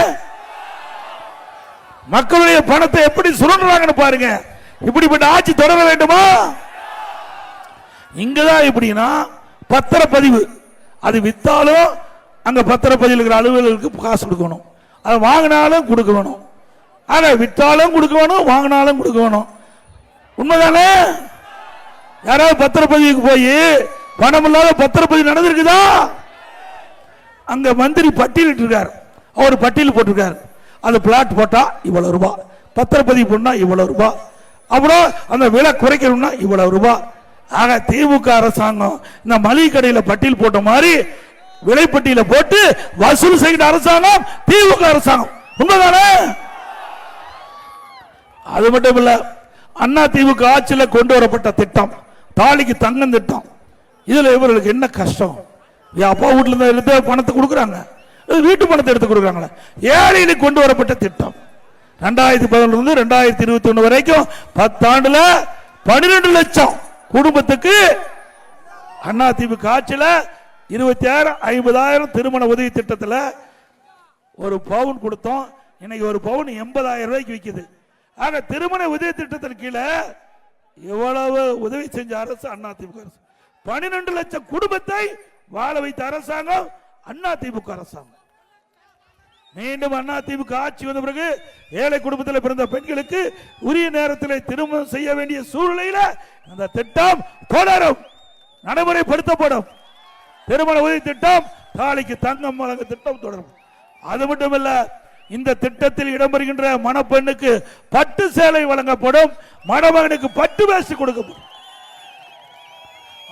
S6: மக்களுடைய பணத்தை எப்படி சுரண்டுறாங்கன்னு பாருங்க. இப்படிப்பட்ட ஆட்சி தொடர வேண்டுமா? இங்கதான் எப்படின்னா பத்திரப்பதிவு, அது வித்தாலும் அங்க பத்திரப்பதிவு இருக்கிற அலுவலர்களுக்கு காசு கொடுக்கணும், அதை வாங்கினாலும் கொடுக்க வேணும். ஆக வித்தாலும் கொடுக்க வேணும், வாங்கினாலும் கொடுக்க வேணும். உண்மைதானே? யாராவது பத்திரப்பதிவுக்கு போய் பணம் இல்லாத பத்திரப்பதிவு நடந்திருக்குதா? அங்க மந்திரி பட்டியலிட்டு இருக்காரு, அவர் பட்டியல் போட்டிருக்காரு. அது பிளாட் போட்டா இவ்வளவு ரூபாய், பத்திரப்பதிவு பண்ணா இவ்வளவு ரூபாய், அப்புறம் அந்த விலை குறைக்கணும்னா இவ்வளவு ரூபாய். ஆக திமுக அரசாங்கம் இந்த மளிகை கடையில பட்டியல் போட்ட மாதிரி விலைப்பட்டியல போட்டு வசூல் செய்கிற அரசாங்கம் திமுக அரசாங்கம். உண்மைதானே? அது மட்டும் இல்ல, அண்ணா திமுக ஆட்சியில் கொண்டு வரப்பட்ட திட்டம் தாலிக்கு தங்கம் திட்டம். இதுல இவர்களுக்கு என்ன கஷ்டம்? அப்பா வீட்டுல இருந்து பணத்தை கொடுக்குறாங்க, வீட்டு பணத்தை எடுத்து கொடுக்குறாங்களே. ஏழைகளுக்கு கொண்டு வரப்பட்ட திட்டம் 2011 2021 வரைக்கும் 10 ஆண்டுல 12 லட்சம் குடும்பத்துக்கு அண்ணா திமுக ஆட்சியில் 26,000 50,000 திருமண உதவி திட்டத்தில் ஒரு பவுன் கொடுத்தோம். இன்னைக்கு ஒரு பவுன் 80,000 ரூபாய்க்கு விற்குது. ஆக திருமண உதவி திட்டத்தின் கீழே எவ்வளவு உதவி செஞ்ச அரசு அண்ணா திமுக அரசு. 12 லட்சம் குடும்பத்தை வாழ வைத்த அரசாங்கம் அண்ணா திமுக அரசாங்கம். மீண்டும் அண்ணா திமுக ஆட்சி வந்த பிறகு ஏழை குடும்பத்தில் பிறந்த பெண்களுக்கு உரிய நேரத்தில் திருமணம் செய்ய வேண்டிய சூழ்நிலையில் அந்த திட்டம் தொடரும், நடைமுறைப்படுத்தப்படும். திருமண உதவி திட்டம், தாலிக்கு தங்கம் வழங்க திட்டம் தொடரும். அது மட்டுமல்ல, இந்த திட்டத்தில் இடம்பெறுகின்ற மணப்பெண்ணுக்கு பட்டு சேலை வழங்கப்படும், மணமகனுக்கு பட்டு வேஷ்டி கொடுக்கப்படும்.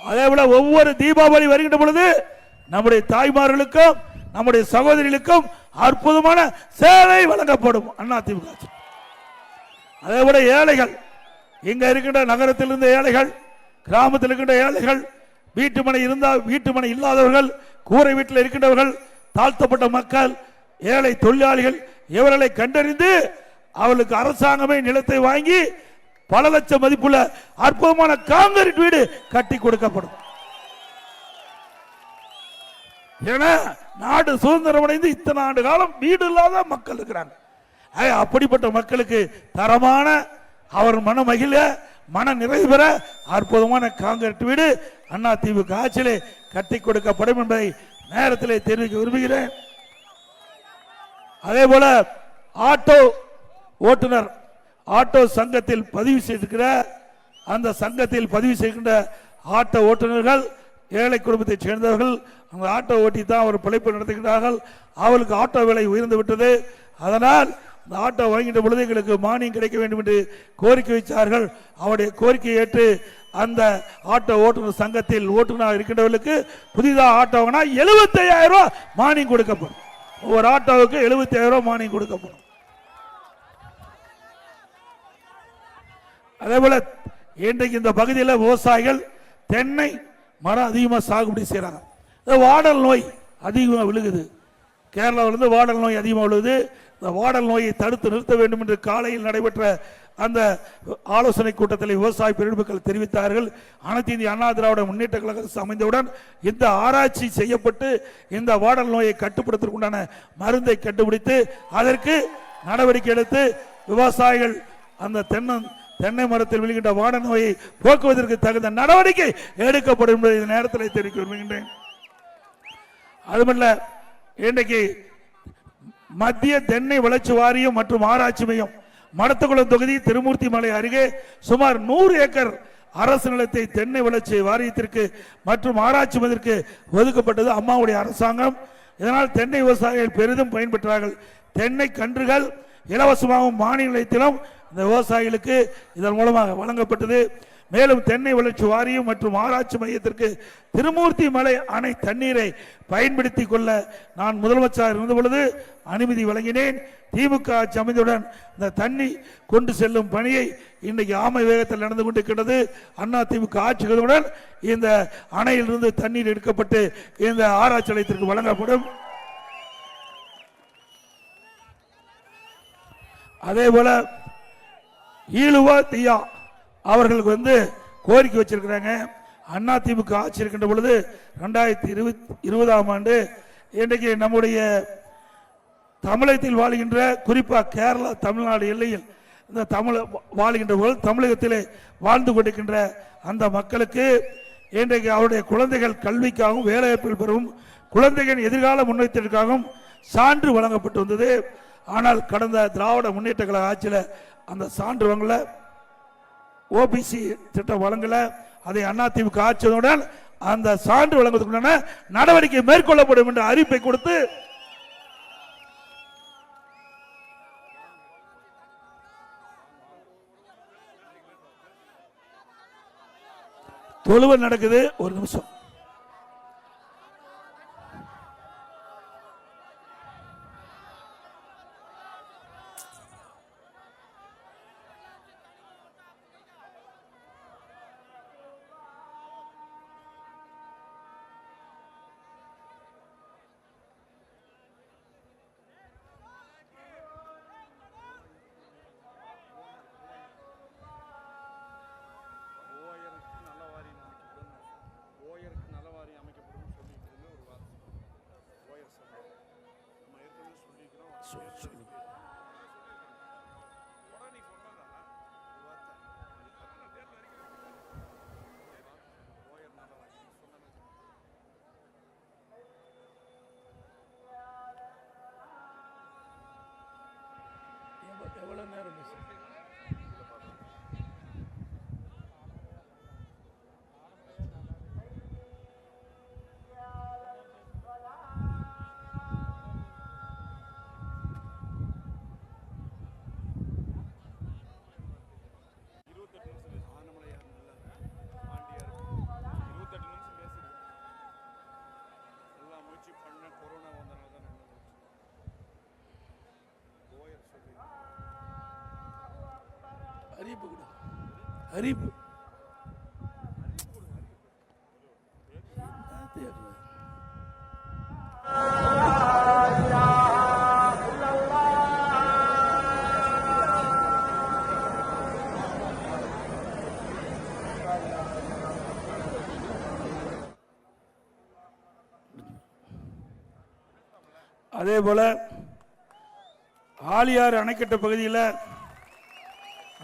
S6: அதே போல ஒவ்வொரு தீபாவளி வருகின்ற பொழுது நம்முடைய தாய்மார்களுக்கும் நம்முடைய சகோதரிகளுக்கும் அற்புதமான சேலை வழங்கப்படும் அண்ணா திமுக. அதே போல ஏழைகள், இங்க இருக்கின்ற நகரத்தில் இருந்த ஏழைகள், கிராமத்தில் இருக்கின்ற ஏழைகள், வீட்டுமனை இருந்தால் வீட்டுமனை இல்லாதவர்கள், கூரை வீட்டில் இருக்கின்றவர்கள், தாழ்த்தப்பட்ட மக்கள், ஏழை தொழிலாளிகள், இவர்களை கண்டறிந்து அவர்களுக்கு அரசாங்கமே நிலத்தை வாங்கி பல லட்சம் மதிப்புள்ள அற்புதமான காங்கிரீட் வீடு கட்டி கொடுக்கப்படும். ஏன்னா நாடு சுதந்திரம் அடைந்து இத்தனை ஆண்டு காலம் வீடு இல்லாத மக்கள் இருக்கிறாங்க. அப்படிப்பட்ட மக்களுக்கு தரமான, அவர் மன மகிழ மன நிறைவு பெற அற்புதமான காங்கிரீட் வீடு அண்ணா திமுக ஆட்சியிலே கட்டி கொடுக்கப்படும் என்பதை நேரத்திலே தெரிவிக்க விரும்புகிறேன். அதே போல ஆட்டோ ஓட்டுநர் ஆட்டோ சங்கத்தில் பதிவு செய்திருக்கிற அந்த சங்கத்தில் பதிவு செய்கின்ற ஆட்டோ ஓட்டுநர்கள் ஏழை குடும்பத்தை சேர்ந்தவர்கள். அந்த ஆட்டோ ஓட்டி தான் அவர் பிழைப்பு நடத்துகிறார்கள். அவர்களுக்கு ஆட்டோ விலை உயர்ந்து விட்டது. அதனால் இந்த ஆட்டோ வாங்கிட்ட பொழுது எங்களுக்கு மானியம் கிடைக்க வேண்டும் என்று கோரிக்கை வைத்தார்கள். அவருடைய கோரிக்கையை ஏற்று அந்த ஆட்டோ ஓட்டுநர் சங்கத்தில் ஓட்டுநர் இருக்கின்றவர்களுக்கு புதிதாக ஆட்டோ வாங்கினா 75,000 ரூபாய் மானியம் கொடுக்கப்படும். ஒவ்வொரு ஆட்டோவுக்கு 75,000 ரூபாய் மானியம் கொடுக்கப்படும். அதே போல இன்றைக்கு இந்த பகுதியில் விவசாயிகள் தென்னை மரம் அதிகமாக சாகுபடி செய்யறாங்க. வாடல் நோய் அதிகமாக விழுகுது. கேரளாவிலிருந்து வாடல் நோய் அதிகமாக விழுகுது. இந்த வாடல் நோயை தடுத்து நிறுத்த வேண்டும் என்று காலையில் நடைபெற்ற அந்த ஆலோசனை கூட்டத்தில் விவசாய பெருமக்கள் தெரிவித்தார்கள். அனைத்து இந்திய அண்ணா திராவிட முன்னேற்ற கழகம் அமைந்தவுடன் இந்த ஆராய்ச்சி செய்யப்பட்டு இந்த வாடல் நோயை கட்டுப்படுத்துவதற்குண்டான மருந்தை கண்டுபிடித்து அதற்கு நடவடிக்கை எடுத்து விவசாயிகள் அந்த தென்னை மரத்தில் விழுகின்ற வாடல் நோயை போக்குவதற்கு தகுந்த நடவடிக்கை எடுக்கப்படும் என்பதை இந்த நேரத்தில் தெரிவிக்க விரும்புகின்றேன். அதுமல்ல, இன்றைக்கு மத்திய தென்னை வளர்ச்சி வாரியம் மற்றும் ஆராய்ச்சி மையம் மடத்துக்குளம் தொகுதி திருமூர்த்தி மலை அருகே சுமார் 100 ஏக்கர் அரசு நிலத்தை தென்னை வளர்ச்சி வாரியத்திற்கு மற்றும் ஆராய்ச்சி மையத்திற்கு ஒதுக்கப்பட்டது அம்மாவுடைய அரசாங்கம். இதனால் தென்னை விவசாயிகள் பெரிதும் பயன்பெற்றார்கள். தென்னை கன்றுகள் இலவசமாகவும் மானிய நிலையத்திலும் இந்த விவசாயிகளுக்கு இதன் மூலமாக வழங்கப்பட்டது. மேலும் தென்னை வளர்ச்சி வாரியம் மற்றும் ஆராய்ச்சி மையத்திற்கு திருமூர்த்தி மலை அணை தண்ணீரை பயன்படுத்திக் கொள்ள நான் முதலமைச்சர் இருந்த பொழுது அனுமதி வழங்கினேன். திமுக ஆட்சி அமைந்தவுடன் இந்த தண்ணி கொண்டு செல்லும் பணியை இன்றைக்கு ஆமை வேகத்தில் நடந்து கொண்டிருக்கிறது. அண்ணா திமுக ஆட்சிகளுடன் இந்த அணையிலிருந்து தண்ணீர் எடுக்கப்பட்டு இந்த ஆராய்ச்சி நிலையத்திற்கு வழங்கப்படும். அதே போல ஈழுவா தியா அவர்களுக்கு கோரிக்கை வச்சிருக்கிறாங்க. அண்ணா திமுக ஆட்சி இருக்கின்ற பொழுது 2020ஆம் ஆண்டு இன்றைக்கு நம்முடைய தமிழகத்தில் வாழ்கின்ற குறிப்பாக கேரளா தமிழ்நாடு எல்லையில் இந்த வாழ்கின்ற போது தமிழகத்திலே வாழ்ந்து கொண்டிருக்கின்ற அந்த மக்களுக்கு இன்றைக்கு அவருடைய குழந்தைகள் கல்விக்காகவும் வேலைவாய்ப்பில் பெறவும் குழந்தைகளின் எதிர்கால முன்னேற்றத்திற்காகவும் சான்று வழங்கப்பட்டு வந்தது. ஆனால் கடந்த திராவிட முன்னேற்ற கழக ஆட்சியில் அந்த சான்று வழங்கல, ஓபிசி திட்டம் வழங்கல. அதை அதிமுக ஆட்சியுடன் அந்த சான்று வழங்குவதற்கான நடவடிக்கை மேற்கொள்ளப்படும் என்ற அறிவிப்பை கொடுத்து தொழுவல் நடக்குது. ஒரு நிமிஷம். எவ்வளவு நேரம் அறிவிப்பு அதே போல ஆலியார் அணைக்கட்ட பகுதியில்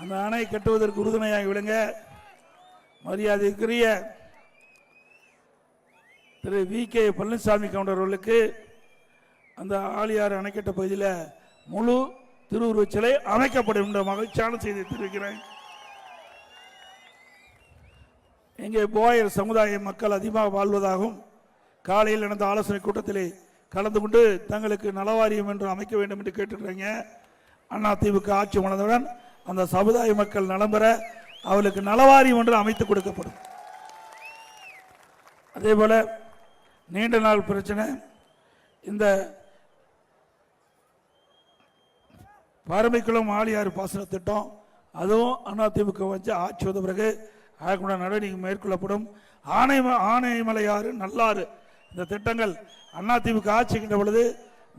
S6: அந்த அணை கட்டுவதற்கு உறுதுணையாக விளங்க மரியாதைக்குரிய திரு வி.கே. பழனிசாமி கவுண்டர்களுக்கு அந்த ஆலியார் அணைக்கட்ட பகுதியில் முழு திருவுருவச் சிலை அமைக்கப்படும் என்ற மகிழ்ச்சியான செய்தியை தெரிவிக்கிறேன். இங்கே போயர் சமுதாய மக்கள் அதிகமாக வாழ்வதாகவும் காலையில் நடந்த ஆலோசனை கூட்டத்திலே கலந்து கொண்டு தங்களுக்கு நலவாரியம் என்று அமைக்க வேண்டும் என்று கேட்டுக்கிறாங்க. அதிமுக ஆட்சி வந்தவுடன் அந்த சமுதாய மக்கள் நலம் பெற அவர்களுக்கு நலவாரியம் ஒன்று அமைத்து கொடுக்கப்படும். அதே போல நீண்ட நாள் பிரச்சனை இந்த பரமைக்குளம் ஆலியாறு பாசன திட்டம் அதுவும் அதிமுக வச்சு ஆட்சி வந்த பிறகு அதற்குள்ள நடவடிக்கை மேற்கொள்ளப்படும். ஆனைமலையாறு நல்லாறு இந்த திட்டங்கள் அதிமுக ஆட்சிக்கின்ற பொழுது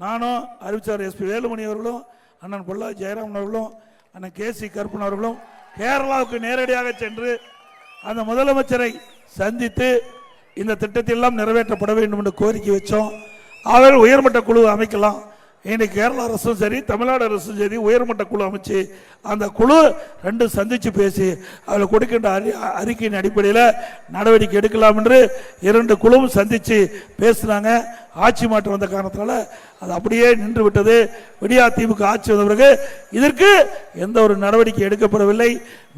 S6: நானும் அறிவிச்சார் எஸ்பி வேலுமணி அவர்களும் அண்ணன் பொள்ளாச்சி ஜெயராமன் அவர்களும் அண்ணன் KC கருப்பன் அவர்களும் கேரளாவுக்கு நேரடியாக சென்று அந்த முதலமைச்சரை சந்தித்து இந்த திட்டத்தை எல்லாம் நிறைவேற்றப்பட வேண்டும் என்று கோரிக்கை வச்சோம். அவர் உயர்மட்ட குழு அமைக்கலாம். இன்னைக்கு கேரளா அரசும் சரி தமிழ்நாடு அரசும் சரி உயர்மட்ட குழு அமைச்சு அந்த குழு ரெண்டு சந்திச்சு பேசி அவர்கள் கொடுக்கின்ற அறிக்கையின் அடிப்படையில் நடவடிக்கை எடுக்கலாம் என்று இரண்டு குழுவும் சந்திச்சு பேசினாங்க. ஆட்சி மாற்றம் வந்த காரணத்தினால அது அப்படியே நின்று விட்டது. விடியா திமுக ஆட்சி வந்த பிறகு இதற்கு எந்த ஒரு நடவடிக்கை எடுக்கப்படவில்லை.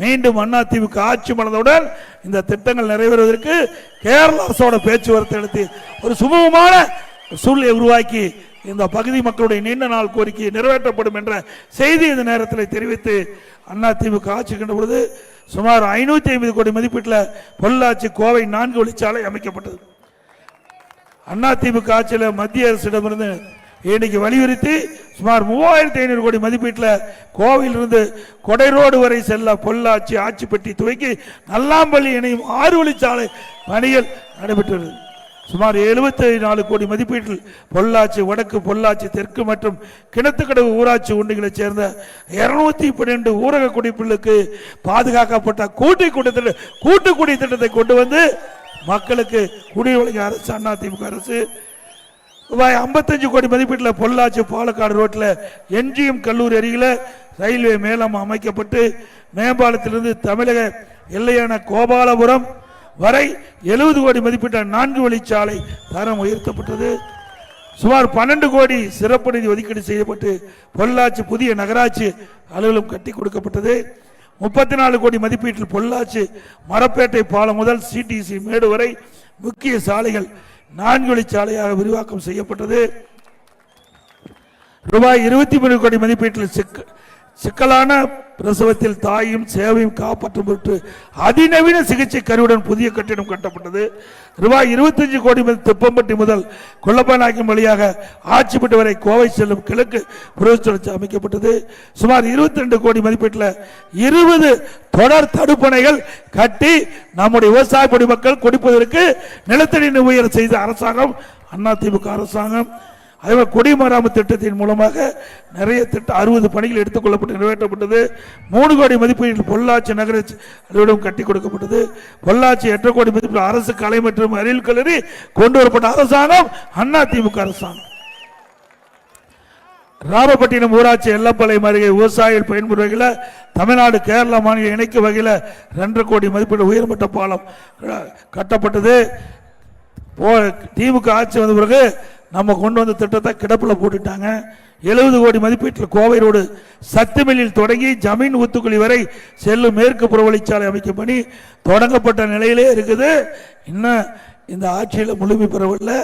S6: மீண்டும் அதிமுக ஆட்சி மலர்ந்தவுடன் இந்த திட்டங்கள் நிறைவேறுவதற்கு கேரள அரசோட பேச்சுவார்த்தை நடத்தி ஒரு சுமூகமான சூழ்நிலை உருவாக்கி இந்த பகுதி மக்களுடைய நீண்ட நாள் கோரிக்கை நிறைவேற்றப்படும் என்ற செய்தி இந்த நேரத்தில் தெரிவித்து அதிமுக ஆட்சி கண்ட பொழுது சுமார் 550 கோடி மதிப்பீட்டில் பொள்ளாச்சி கோவை 4 வழிச்சாலை அமைக்கப்பட்டது. அதிமுக ஆட்சியில் மத்திய அரசிடமிருந்து இன்னைக்கு வலியுறுத்தி சுமார் 3500 கோடி மதிப்பீட்டில் கோவையிலிருந்து கொடை ரோடு வரை செல்ல பொள்ளாச்சி ஆட்சிப்பட்டி துவக்கி நல்லாம்பள்ளி இணையும் 6 வழிச்சாலை பணிகள் நடைபெற்றது. சுமார் 74 கோடி மதிப்பீட்டில் பொள்ளாச்சி வடக்கு, பொள்ளாச்சி தெற்கு மற்றும் கிணத்துக்கடவு ஊராட்சி ஒன்றியங்களைச் சேர்ந்த 212 ஊரக குடியிருப்புகளுக்கு பாதுகாக்கப்பட்ட கூட்டு குடி திட்டத்தை கொண்டு வந்து மக்களுக்கு குடிநீர் வழங்கிய அரசு அதிமுக அரசு. ரூபாய் 55 கோடி மதிப்பீட்டில் பொள்ளாச்சி பாலக்காடு ரோட்டில் எம்ஜிஎம் கல்லூரி அருகில் ரயில்வே மேலம் அமைக்கப்பட்டு மேம்பாலத்திலிருந்து தமிழக எல்லையான கோபாலபுரம் வரை 70 கோடி மதிப்பீட்ட 4 வழிச்சாலை தரம் உயர்த்தப்பட்டது. சுமார் 12 கோடி சிறப்பு நிதி ஒதுக்கீடு செய்யப்பட்டு பொள்ளாச்சி புதிய நகராட்சி அலுவலகம் கட்டி கொடுக்கப்பட்டது. 34 கோடி மதிப்பீட்டில் பொள்ளாச்சி மரப்பேட்டை பாலம் முதல் சிடிசி மேடு வரை முக்கிய சாலைகள் 4 வழிச்சாலையாக விரிவாக்கம் செய்யப்பட்டது. ரூபாய் 23 கோடி மதிப்பீட்டில் சிக்கலான பிரசவத்தில் தாயும் சேவையும் காப்பாற்றும் பொருட்டு அதிநவீன சிகிச்சை கருவியுடன் புதிய கட்டிடம் கட்டப்பட்டது. ரூபாய் 25 கோடி திப்பம்பட்டி முதல் கொல்லப்பநாயக்கம் வழியாக ஆட்சிப்பட்டு வரை கோவை செல்லும் கிழக்கு புறச்சுழற்சி அமைக்கப்பட்டது. சுமார் 22 கோடி மதிப்பீட்டில் 20 தொடர் தடுப்பணைகள் கட்டி நம்முடைய விவசாய குடிமக்கள் குடிப்பதற்கு நிலத்தடி நீர் உயர செய்த அரசாங்கம் அதிமுக அரசாங்கம். அதேபோல் குடிமராமத்து திட்டத்தின் மூலமாக நிறைய திட்டம் 60 பணிகள் எடுத்துக் கொள்ளப்பட்டு நிறைவேற்றப்பட்டது. 3 கோடி மதிப்பீட்டில் பொள்ளாச்சி நகராட்சி அலுவலகம் கட்டி கொடுக்கப்பட்டது. பொள்ளாச்சி 8 கோடி மதிப்பீட்டில் அரசு கலை மற்றும் அறிவியல் கல்லூரி கொண்டு வரப்பட்ட அரசாங்கம் அதிமுக அரசாங்கம். ராமப்பட்டினம் ஊராட்சி எல்லப்பாளையம் அருகே விவசாயிகள் பயன்பெறும் வகையில் தமிழ்நாடு கேரளா மாநில இணைக்கும் வகையில் 2 கோடி மதிப்பீடு உயர்மட்ட பாலம் கட்டப்பட்டது. திமுக ஆட்சி வந்த பிறகு நம்ம கொண்டு வந்த திட்டத்தை கிடப்பில் போட்டுட்டாங்க. 70 கோடி மதிப்பீட்டில் கோவை ரோடு சக்திமில்லில் தொடங்கி ஜமீன் ஊத்துக்குழி வரை செல்லும் மேற்கு புறவழிச்சாலை அமைக்கும் பணி தொடங்கப்பட்ட நிலையிலே இருக்குது. இன்னும் இந்த ஆட்சியில் முழுமை பெறவில்லை.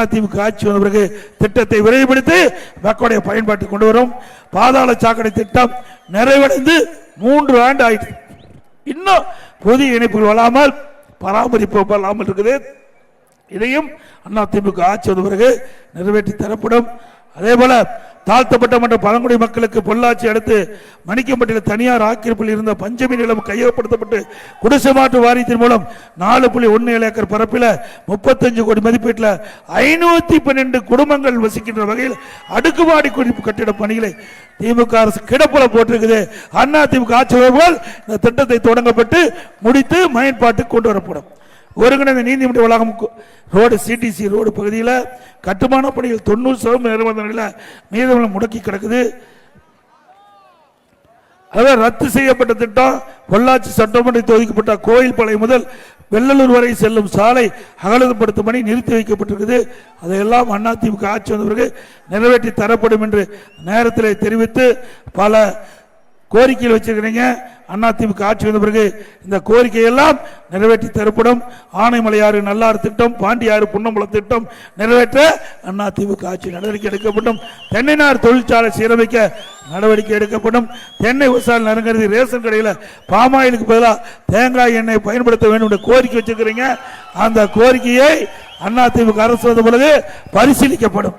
S6: அதிமுக ஆட்சி வந்த பிறகு திட்டத்தை விரைவுபடுத்தி மக்களுடைய பயன்பாட்டை கொண்டு வரும். பாதாள சாக்கடை திட்டம் நிறைவடைந்து 3 ஆண்டு ஆயிடுச்சு. இன்னும் புதிய இணைப்புகள் வராமல் பராமரிப்பு இல்லாமல் இருக்குது. இதையும் அதிமுக ஆட்சி வந்த பிறகு நிறைவேற்றி தரப்படும். அதே போல தாழ்த்தப்பட்ட மற்றும் பழங்குடி மக்களுக்கு பொள்ளாச்சி அடுத்து மணிக்கம்பட்டியில் தனியார் ஆக்கிரமிப்பில் இருந்த பஞ்சமி நிலம் கையகப்படுத்தப்பட்டு குடிசை மாற்று வாரியத்தின் மூலம் 4.17 ஏக்கர் பரப்பில் 35 கோடி மதிப்பீட்டில் 512 குடும்பங்கள் வசிக்கின்ற வகையில் அடுக்குமாடி குடியிருப்பு கட்டிட பணிகளை திமுக அரசு கிடப்புல போட்டிருக்குது. அதிமுக ஆட்சி இந்த திட்டத்தை தொடங்கப்பட்டு முடித்து பயன்பாட்டுக்கு கொண்டு வரப்படும். ஒருங்கிணைந்த நீதிமன்ற வளாகம் ரோடு சிடிசி ரோடு பகுதியில் கட்டுமான பணிகள் 90% நிறைவேற்ற நிலையில் மீதமுள்ள முடக்கி கிடக்குது. அதாவது ரத்து செய்யப்பட்ட திட்டம் பொள்ளாச்சி சட்டமன்றத்தில் ஒதுக்கப்பட்ட கோயில்பாளையம் முதல் வெள்ளலூர் வரை செல்லும் சாலை அகலப்படுத்தும் பணி நிறுத்தி வைக்கப்பட்டிருக்குது. அதையெல்லாம் அதிமுக ஆட்சி வந்த பிறகு நிறைவேற்றி தரப்படும் என்று நேரத்தில் தெரிவித்து பல கோரிக்கைகள் வச்சிருக்கிறீங்க. அதிமுக ஆட்சி வந்த பிறகு இந்த கோரிக்கையெல்லாம் நிறைவேற்றி தரப்படும். ஆனைமலையாறு நல்லாறு திட்டம், பாண்டியாறு புன்னம்பலம் திட்டம் நிறைவேற்ற அதிமுக ஆட்சி நடவடிக்கை எடுக்கப்படும். தென்னைநார் தொழிற்சாலை சீரமைக்க நடவடிக்கை எடுக்கப்படும். தென்னை விவசாயிகள் நலங்கருதி ரேஷன் கடையில் பாமாயிலுக்கு பதிலாக தேங்காய் எண்ணெய் பயன்படுத்த வேண்டும் என்ற கோரிக்கை வச்சிருக்கிறீங்க. அந்த கோரிக்கையை அதிமுக அரசு வந்த பிறகு பரிசீலிக்கப்படும்.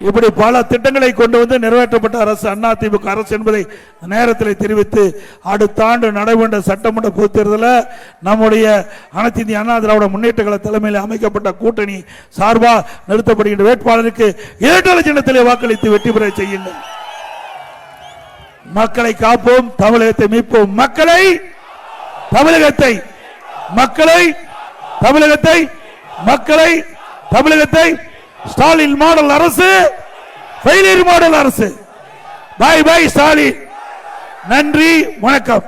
S6: இப்படி பல திட்டங்களை கொண்டு வந்து நிறைவேற்றப்பட்ட அரசு அதிமுக அரசு என்பதை நேரத்தில் தெரிவித்து அடுத்த ஆண்டு நடைபெற்ற சட்டமன்ற பொதுத் தேர்தலில் நம்முடைய அனைத்து இந்திய அண்ணா திராவிட முன்னேற்ற கழக தலைமையில் அமைக்கப்பட்ட கூட்டணி சார்பாக நிறுத்தப்படுகின்ற வேட்பாளருக்கு இரட்டை சின்னத்திலே வாக்களித்து வெற்றி பெற செய்யுங்கள். மக்களை காப்போம், தமிழகத்தை மீட்போம். தமிழகத்தை ஸ்டாலின் மாடல் அரசு, ஃபெயிலியர் மாடல் அரசு. Bye bye Stalin. நன்றி, வணக்கம்.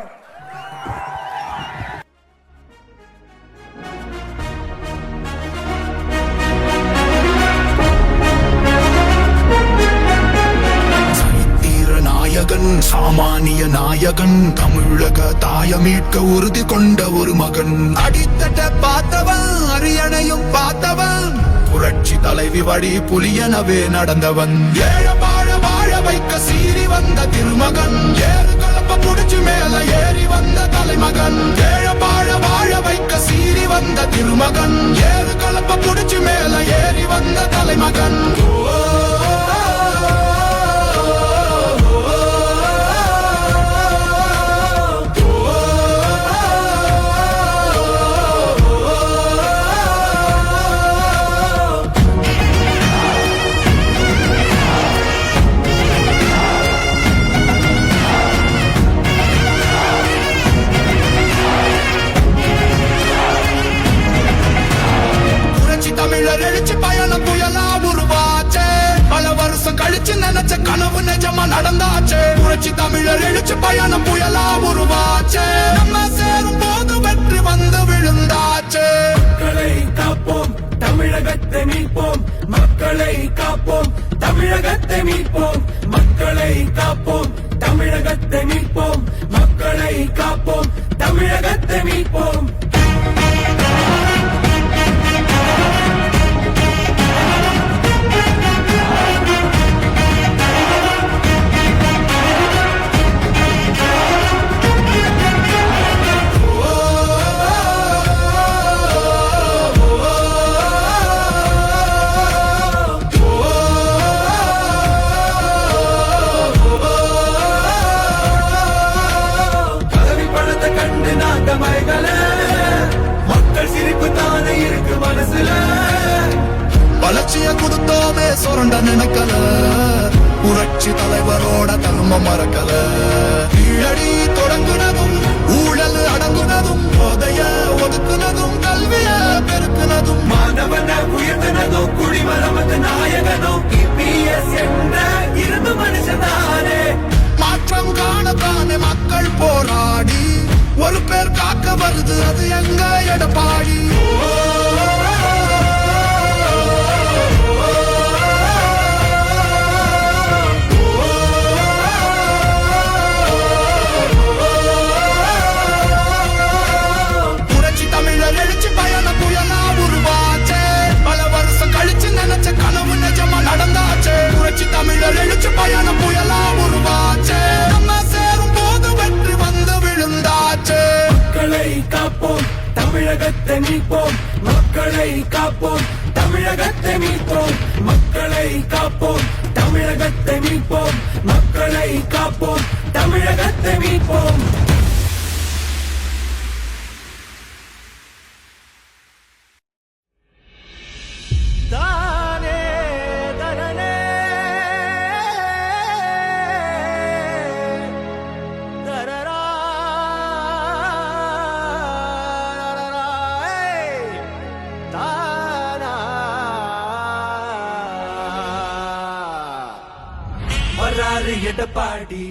S1: சாமானிய நாயகன், தமிழக தாய மீட்க உறுதி கொண்ட ஒரு மகன். அடித்தட்ட பார்த்தவன், அரியணையும் பார்த்தவன், புரட்சி தலைவி வழி புலியனவே நடந்தவன். ஏழ வாழ வாழ வைக்க சீறி வந்த திருமகன், ஏறு கலப்ப புடிச்சு மேல ஏறி வந்த தலைமகன். ஏழ வாழ வாழ வைக்க சீறி வந்த திருமகன், ஏறு கலப்ப புடிச்சு மேல ஏறி வந்த தலைமகன். தமிழர் எழுச்சி பயணம் புயலா உருவாச்சே, பல வருஷம் கழிச்சு நினைச்ச கனவு நிஜமா நடந்தாச்சே. புரட்சி தமிழர் எழுச்சி பயணம் புயலா உருவாச்சே, நம்ம சேரும் போது வெற்றி வந்து விழுந்தாச்சே.
S2: மக்களை காப்போம், தமிழகத்தை மீட்போம். மக்களை காப்போம், தமிழகத்தை மீட்போம். மக்களை காப்போம், தமிழகத்தை மீட்போம். மக்களை காப்போம், தமிழகத்தை மீட்போம். மக்கள் சிரிப்பு தானே இருக்கு மனசுல,
S1: வளர்ச்சிய கொடுத்தோமே சுரண்ட நினைக்கல, புரட்சி தலைவரோட தர்மம் மறக்கல. கீழடி தொடங்குனதும் ஊழல் அடங்குனதும், போதைய ஒதுக்குனதும் கல்விய பெருக்குனதும்,
S2: மாணவன உயர்த்தினதும் குடிமரமது நாயகனும் EPS என்ற இருந்து மனுஷனானே.
S1: மாற்றம் காணத்தானே மக்கள் போராடி ஒரு பேர் காக்க வருது, அது எங்க எடப்பாடி. புரட்சி தமிழர் எழுச்சி பயணம் புயலா உருவாச்சே, பல வருஷம் கழிச்சு நினைச்ச கனவு நிஜமா நடந்தாச்சே. புரட்சி தமிழர் எழுச்சி பயணம் புயலா உருவாச்சே, நம்ம சேரும் போது வெற்றி வந்து விழுந்தாச்சே.
S2: மக்களை காப்போம், தமிழகத்தை மீட்போம். மக்களை காப்போம், தமிழகத்தை மீட்போம். மக்களை காப்போம், தமிழகத்தை மீட்போம். மக்களை காப்போம், தமிழகத்தை மீட்போம். எடப்பாடி